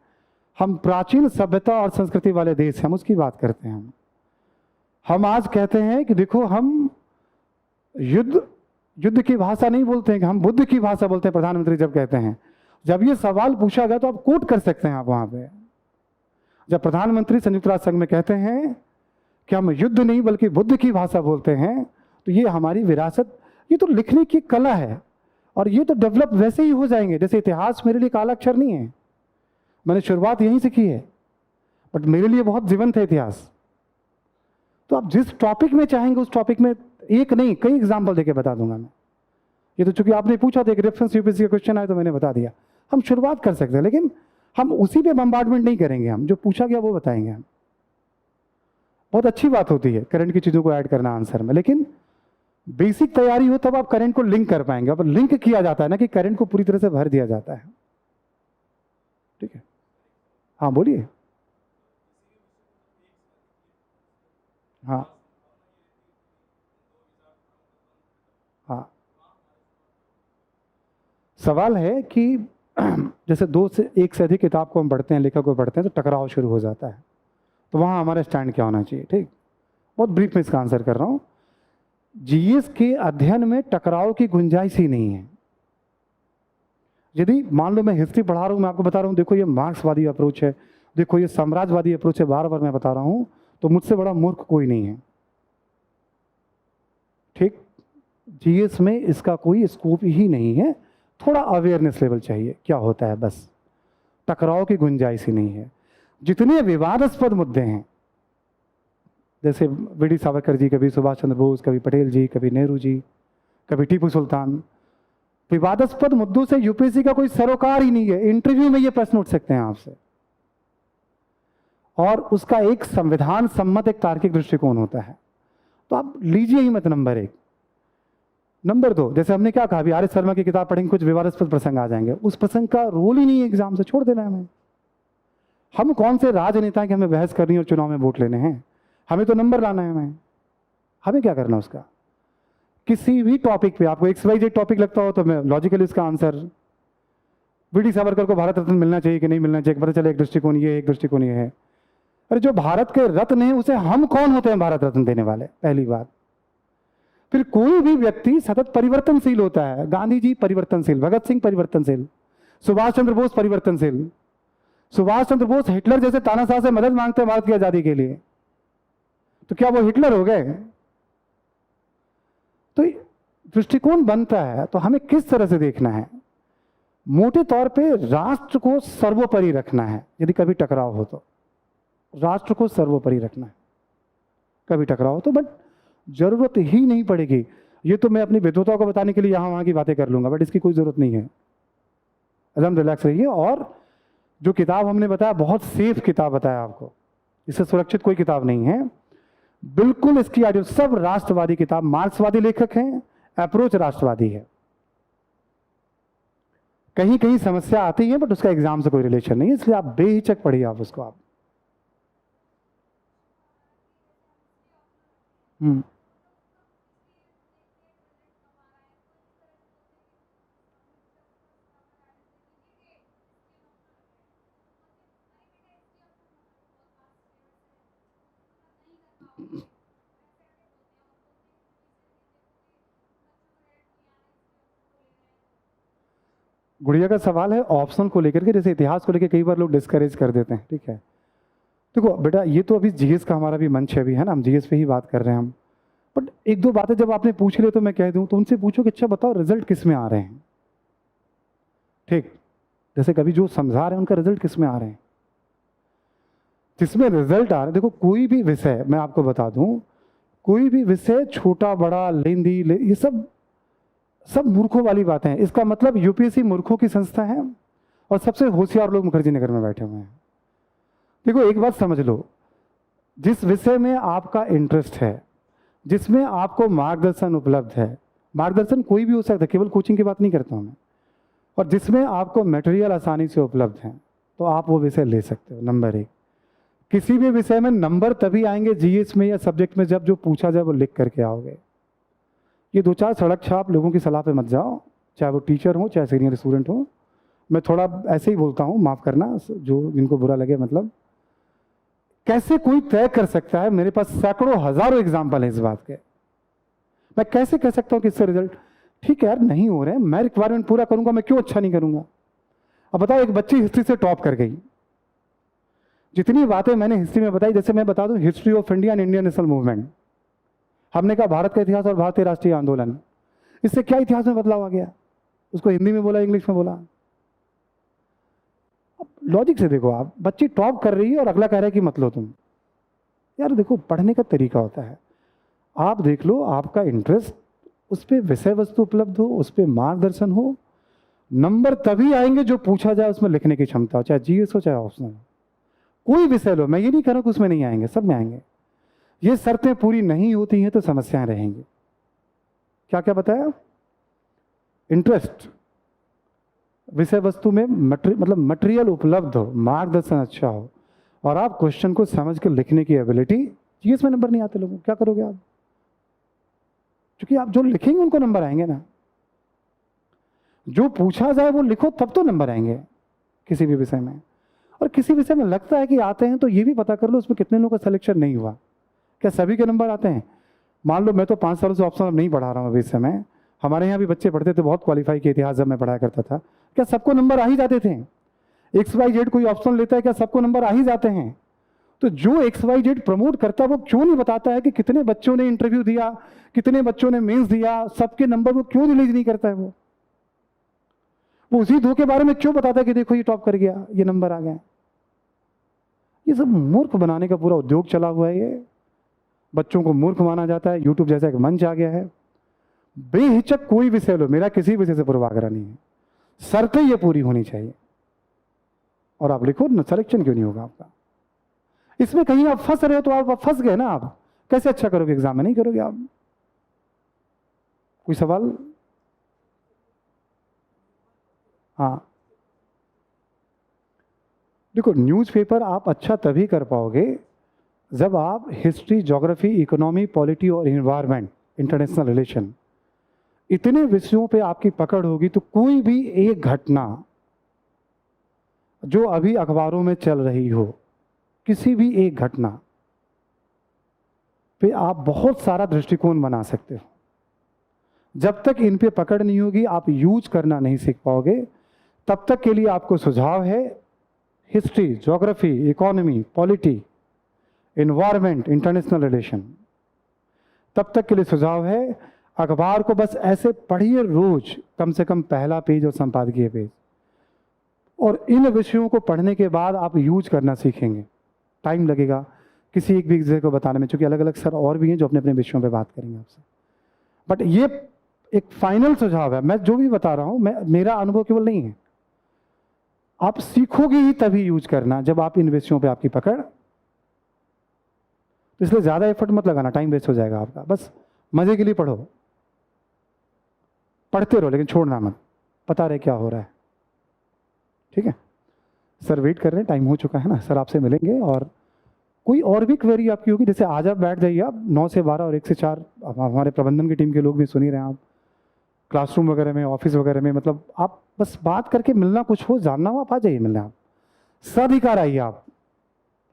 हम प्राचीन सभ्यता और संस्कृति वाले देश हैं, हम उसकी बात करते हैं। हम आज कहते हैं कि देखो हम युद्ध युद्ध की भाषा नहीं बोलते हैं, कि हम बुद्ध की भाषा बोलते हैं, प्रधानमंत्री जब कहते हैं। जब ये सवाल पूछा गया तो आप कोट कर सकते हैं आप वहां पे। जब प्रधानमंत्री संयुक्त राष्ट्र संघ में कहते हैं कि हम युद्ध नहीं बल्कि बुद्ध की भाषा बोलते हैं, तो ये हमारी विरासत, ये तो लिखने की कला है, और ये तो डेवलप वैसे ही हो जाएंगे। जैसे इतिहास मेरे लिए काला अक्षर नहीं है, मैंने शुरुआत यहीं से की है, बट मेरे लिए बहुत जीवंत है इतिहास। तो आप जिस टॉपिक में चाहेंगे उस टॉपिक में, एक नहीं कई एग्जाम्पल देके बता दूंगा मैं। ये तो चूंकि आपने पूछा था, एक रेफरेंस यूपीएससी का क्वेश्चन आया तो मैंने बता दिया। हम शुरुआत कर सकते हैं, लेकिन हम उसी पे बम्बार्डमेंट नहीं करेंगे, हम जो पूछा गया वो बताएंगे हम। बहुत अच्छी बात होती है करंट की चीज़ों को ऐड करना आंसर में, लेकिन बेसिक तैयारी हो तब आप करंट को लिंक कर पाएंगे। अब लिंक किया जाता है ना, कि करंट को पूरी तरह से भर दिया जाता है। ठीक है, हाँ बोलिए। हाँ हाँ, सवाल है कि जैसे 2 से 1 से अधिक किताब को हम पढ़ते हैं, लेखक को पढ़ते हैं, तो टकराव शुरू हो जाता है। तो वहाँ हमारा स्टैंड क्या होना चाहिए? ठीक, बहुत ब्रीफ में इसका आंसर कर रहा हूँ। जीएस के अध्ययन में टकराव की गुंजाइश ही नहीं है। यदि मान लो मैं हिस्ट्री पढ़ा रहा हूँ, मैं आपको बता रहा हूँ देखो ये मार्क्सवादी अप्रोच है, देखो ये साम्राज्यवादी अप्रोच है, बार बार मैं बता रहा हूँ, तो मुझसे बड़ा मूर्ख कोई नहीं है। ठीक, जीएस में इसका कोई स्कोप ही नहीं है। थोड़ा अवेयरनेस लेवल चाहिए क्या होता है, बस। टकराव की गुंजाइश ही नहीं है। जितने विवादास्पद मुद्दे हैं, जैसे वीडी सावरकर जी, कभी सुभाष चंद्र बोस, कभी पटेल जी, कभी नेहरू जी, कभी टीपू सुल्तान, विवादास्पद मुद्दों से यूपीएससी का कोई सरोकार ही नहीं है। इंटरव्यू में ये प्रश्न उठ सकते हैं आपसे, और उसका एक संविधान सम्मत एक तार्किक दृष्टिकोण होता है, तो आप लीजिए ही मत। नंबर 1। नंबर 2, जैसे हमने क्या कहा, आर एस शर्मा की किताब पढ़ेंगे, कुछ विवादास्पद प्रसंग आ जाएंगे, उस प्रसंग का रोल ही नहीं है एग्जाम से, छोड़ देना है हमें। हम कौन से राजनेता कि हमें बहस करनी और चुनाव में वोट लेने हैं? हमें तो नंबर लाना है। हमें क्या करना उसका? किसी भी टॉपिक पे आपको XYZ टॉपिक लगता हो तो मैं लॉजिकली उसका आंसर, वीडी सावरकर को भारत रत्न मिलना चाहिए कि नहीं मिलना चाहिए, पता चले एक दृष्टिकोण ये है, एक दृष्टिकोण ये है। अरे जो भारत के रत्न है उसे हम कौन होते हैं भारत रत्न देने वाले? पहली बात। फिर कोई भी व्यक्ति सतत परिवर्तनशील होता है। गांधी जी परिवर्तनशील, भगत सिंह परिवर्तनशील, सुभाष चंद्र बोस परिवर्तनशील। सुभाष चंद्र बोस हिटलर जैसे तानाशाह से मदद मांगते हैं भारत की आजादी के लिए, तो क्या वो हिटलर हो गए? तो दृष्टिकोण बनता है, तो हमें किस तरह से देखना है? मोटे तौर पे राष्ट्र को सर्वोपरि रखना है। यदि कभी टकराव हो तो राष्ट्र को सर्वोपरि रखना है, कभी टकराव हो तो। बट जरूरत ही नहीं पड़ेगी। ये तो मैं अपनी विद्वताओं को बताने के लिए यहाँ वहाँ की बातें कर लूंगा, बट इसकी कोई जरूरत नहीं है। एकदम रिलैक्स रहिए। और जो किताब हमने बताया, बहुत सेफ किताब बताया आपको, इससे सुरक्षित कोई किताब नहीं है। बिल्कुल इसकी आडियो सब राष्ट्रवादी किताब, मार्क्सवादी लेखक हैं, अप्रोच राष्ट्रवादी है। कहीं कहीं समस्या आती है, बट उसका एग्जाम से कोई रिलेशन नहीं है, इसलिए आप बेहिचक पढ़िए आप उसको। आप हम्म गुड़िया का सवाल है ऑप्शनल को लेकर के, जैसे इतिहास को लेकर कई बार लोग डिस्करेज कर देते हैं, ठीक है। देखो बेटा, ये तो अभी जीएस का हमारा भी मंच है अभी, है ना, हम जीएस पे ही बात कर रहे हैं हम। बट एक दो बातें जब आपने पूछ लिया तो मैं कह दूं, तो उनसे पूछो कि अच्छा बताओ रिजल्ट किस में आ रहे हैं, ठीक। जैसे कभी जो समझा रहे हैं उनका रिजल्ट किस में आ रहे हैं, जिसमें रिजल्ट आ रहे हैं। देखो कोई भी विषय, मैं आपको बता दूं, कोई भी विषय छोटा बड़ा लेंदी ये सब मूर्खों वाली बातें हैं। इसका मतलब यूपीएससी मूर्खों की संस्था है और सबसे होशियार लोग मुखर्जी नगर में बैठे हुए हैं। देखो एक बात समझ लो, जिस विषय में आपका इंटरेस्ट है, जिसमें आपको मार्गदर्शन उपलब्ध है, मार्गदर्शन कोई भी हो सकता है, केवल कोचिंग की बात नहीं करता हूं मैं, और जिसमें आपको मटेरियल आसानी से उपलब्ध है, तो आप वो विषय ले सकते हो। नंबर एक, किसी भी विषय में नंबर तभी आएंगे जीएस में या सब्जेक्ट में जब जो पूछा जाए वो लिख करके आओगे। ये दो चार सड़क छाप लोगों की सलाह पे मत जाओ, चाहे वो टीचर हो चाहे सीनियर स्टूडेंट हो। मैं थोड़ा ऐसे ही बोलता हूँ, माफ़ करना जो जिनको बुरा लगे। मतलब कैसे कोई तय कर सकता है, मेरे पास सैकड़ों हजारों एग्जाम्पल है इस बात के, मैं कैसे कह सकता हूँ कि इससे रिजल्ट ठीक है यार नहीं हो रहे हैं, मैं रिक्वायरमेंट पूरा करूंगा, मैं क्यों अच्छा नहीं करूंगा। अब बताओ, एक बच्ची हिस्ट्री से टॉप कर गई, जितनी बातें मैंने हिस्ट्री में बताई, जैसे मैं बता दूं history of India and Indian national movement, हमने कहा भारत का इतिहास और भारतीय राष्ट्रीय आंदोलन, इससे क्या इतिहास में बदलाव आ गया, उसको हिंदी में बोला, इंग्लिश में बोला। लॉजिक से देखो, आप बच्ची टॉप कर रही है और अगला कह रहा है कि मत लो तुम। यार देखो, पढ़ने का तरीका होता है, आप देख लो आपका इंटरेस्ट, उस पर विषय वस्तु उपलब्ध हो, उस पर मार्गदर्शन हो, नंबर तभी आएंगे जो पूछा जाए उसमें लिखने की क्षमता हो, चाहे जीएस हो चाहे ऑप्शनल, कोई विषय लो। मैं ये नहीं कह रहा हूं कि उसमें नहीं आएंगे, सब में आएंगे। ये शर्तें पूरी नहीं होती हैं तो समस्याएं रहेंगी। क्या क्या बताया, इंटरेस्ट, विषय वस्तु में मतलब मटेरियल उपलब्ध हो, मार्गदर्शन अच्छा हो, और आप क्वेश्चन को समझ के लिखने की एबिलिटी। जीएस में नंबर नहीं आते लोगों, क्या करोगे आप, क्योंकि आप जो लिखेंगे उनको नंबर आएंगे ना, जो पूछा जाए वो लिखो तब तो नंबर आएंगे किसी भी विषय में। और किसी विषय में लगता है कि आते हैं तो ये भी पता कर लो उसमें कितने लोगों का सिलेक्शन नहीं हुआ, क्या सभी के नंबर आते हैं। मान लो मैं तो 5 सालों से ऑप्शनल नहीं पढ़ा रहा हूँ अभी इस समय, हमारे यहाँ भी बच्चे पढ़ते थे बहुत क्वालिफाई के इतिहास जब मैं पढ़ाया करता था, क्या सबको नंबर आ ही जाते थे। XYZ कोई ऑप्शनल लेता है, क्या सबको नंबर आ ही जाते हैं। तो जो XYZ प्रमोट करता है वो क्यों नहीं बताता है कि कितने बच्चों ने इंटरव्यू दिया, कितने बच्चों ने मेंस दिया, सबके नंबर वो क्यों रिलीज नहीं करता है। वो उसी दो के बारे में क्यों बताता है कि देखो ये टॉप कर गया, ये नंबर आ गया। ये सब मूर्ख बनाने का पूरा उद्योग चला हुआ है, ये बच्चों को मूर्ख माना जाता है। यूट्यूब जैसा एक मंच आ गया है। बेहिचक कोई विषय लो, मेरा किसी विषय से पूर्वाग्रह नहीं है, शर्तें ये पूरी होनी चाहिए और आप लिखो ना, सिलेक्शन क्यों नहीं होगा आपका। इसमें कहीं आप फंस रहे हो तो आप फंस गए ना, आप कैसे अच्छा करोगे एग्जाम में, नहीं करोगे आप। कोई सवाल। हाँ देखो, न्यूज़पेपर आप अच्छा तभी कर पाओगे जब आप हिस्ट्री, ज्योग्राफी, इकोनॉमी, पॉलिटी और इन्वायरमेंट, इंटरनेशनल रिलेशन, इतने विषयों पे आपकी पकड़ होगी तो कोई भी एक घटना जो अभी अखबारों में चल रही हो, किसी भी एक घटना पे आप बहुत सारा दृष्टिकोण बना सकते हो। जब तक इन पे पकड़ नहीं होगी, आप यूज करना नहीं सीख पाओगे। तब तक के लिए आपको सुझाव है, history, geography, economy, polity, environment, international relation, तब तक के लिए सुझाव है अखबार को बस ऐसे पढ़िए रोज, कम से कम पहला पेज और संपादकीय पेज, और इन विषयों को पढ़ने के बाद आप यूज करना सीखेंगे। टाइम लगेगा किसी एक भी विषय को बताने में, क्योंकि अलग अलग सर और भी हैं जो अपने अपने विषयों पे बात करेंगे आपसे। बट ये एक फाइनल सुझाव है, मैं जो भी बता रहा हूं, मेरा अनुभव केवल नहीं है, आप सीखोगे ही तभी यूज करना जब आप इन विषयों पे आपकी पकड़। तो इसलिए ज्यादा एफर्ट मत लगाना, टाइम वेस्ट हो जाएगा आपका। बस मजे के लिए पढ़ो, पढ़ते रहो लेकिन छोड़ना मत, पता रहे क्या हो रहा है। ठीक है सर, वेट कर रहे हैं, टाइम हो चुका है ना। सर आपसे मिलेंगे, और कोई और भी क्वेरी आपकी होगी, जैसे आज आप बैठ जाइए, आप 9 से 12 और 1 से 4 हमारे प्रबंधन की टीम के लोग भी सुन ही रहे हैं, आप क्लासरूम वगैरह में, ऑफिस वगैरह में, मतलब आप बस बात करके मिलना, कुछ हो जानना हो आप आ जाइए मिलने, आप सधिकार आइए आप।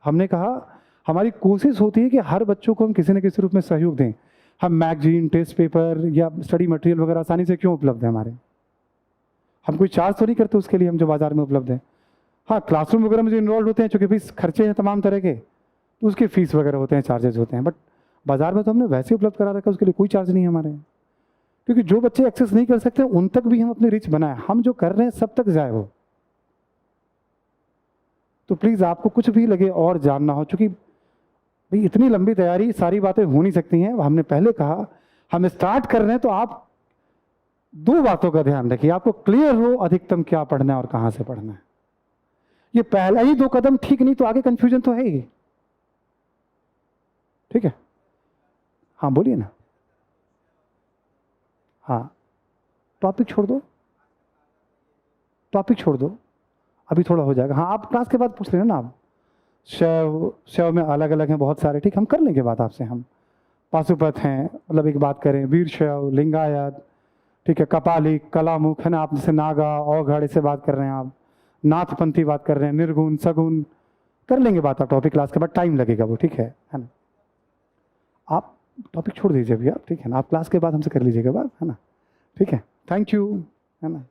हमने कहा हमारी कोशिश होती है कि हर बच्चों को हम किसी न किसी रूप में सहयोग दें। हम मैगजीन, टेस्ट पेपर या स्टडी मटेरियल वगैरह आसानी से क्यों उपलब्ध है हमारे, हम कोई चार्ज तो नहीं करते उसके लिए, हम जो बाजार में उपलब्ध है। हाँ, क्लासरूम वगैरह में जो इन्वॉल्व होते हैं, चूँकि फीस खर्चे हैं तमाम तरह के, तो उसके फीस वगैरह होते हैं, चार्जेस होते हैं, बट बाजार में तो हमने वैसे उपलब्ध करा रखा है, उसके लिए कोई चार्ज नहीं है हमारे यहाँ। क्योंकि जो बच्चे एक्सेस नहीं कर सकते उन तक भी हम अपनी रिच बनाए, हम जो कर रहे हैं सब तक जाए वो। तो प्लीज़ आपको कुछ भी लगे और जानना हो, चूँकि भाई इतनी लंबी तैयारी, सारी बातें हो नहीं सकती हैं। हमने पहले कहा हम स्टार्ट कर रहे हैं, तो आप दो बातों का ध्यान रखिए, आपको क्लियर हो अधिकतम क्या पढ़ना है और कहाँ से पढ़ना है। ये पहला ही 2 कदम ठीक नहीं तो आगे कंफ्यूजन तो है ही। ठीक है, हाँ बोलिए ना। हाँ, टॉपिक छोड़ दो, टॉपिक छोड़ दो, अभी थोड़ा हो जाएगा। हाँ, आप क्लास के बाद पूछ लेना ना। आप शैव में अलग अलग हैं बहुत सारे, ठीक, हम कर लेंगे बात आपसे। हम पाशुपत हैं, मतलब एक बात करें, वीर शैव, लिंगायत, ठीक है, कपाली, कलामुख है ना, आप जैसे नागा, औघड़ से बात कर रहे हैं, आप नाथपंथी बात कर रहे हैं, निर्गुण, सगुण, कर लेंगे बात आप टॉपिक क्लास के बाद, टाइम लगेगा वो, ठीक है ना। आप टॉपिक छोड़ दीजिए अभी आप, ठीक है ना, आप क्लास के बाद हमसे कर लीजिएगा बात, है ना। ठीक है, थैंक यू, है ना।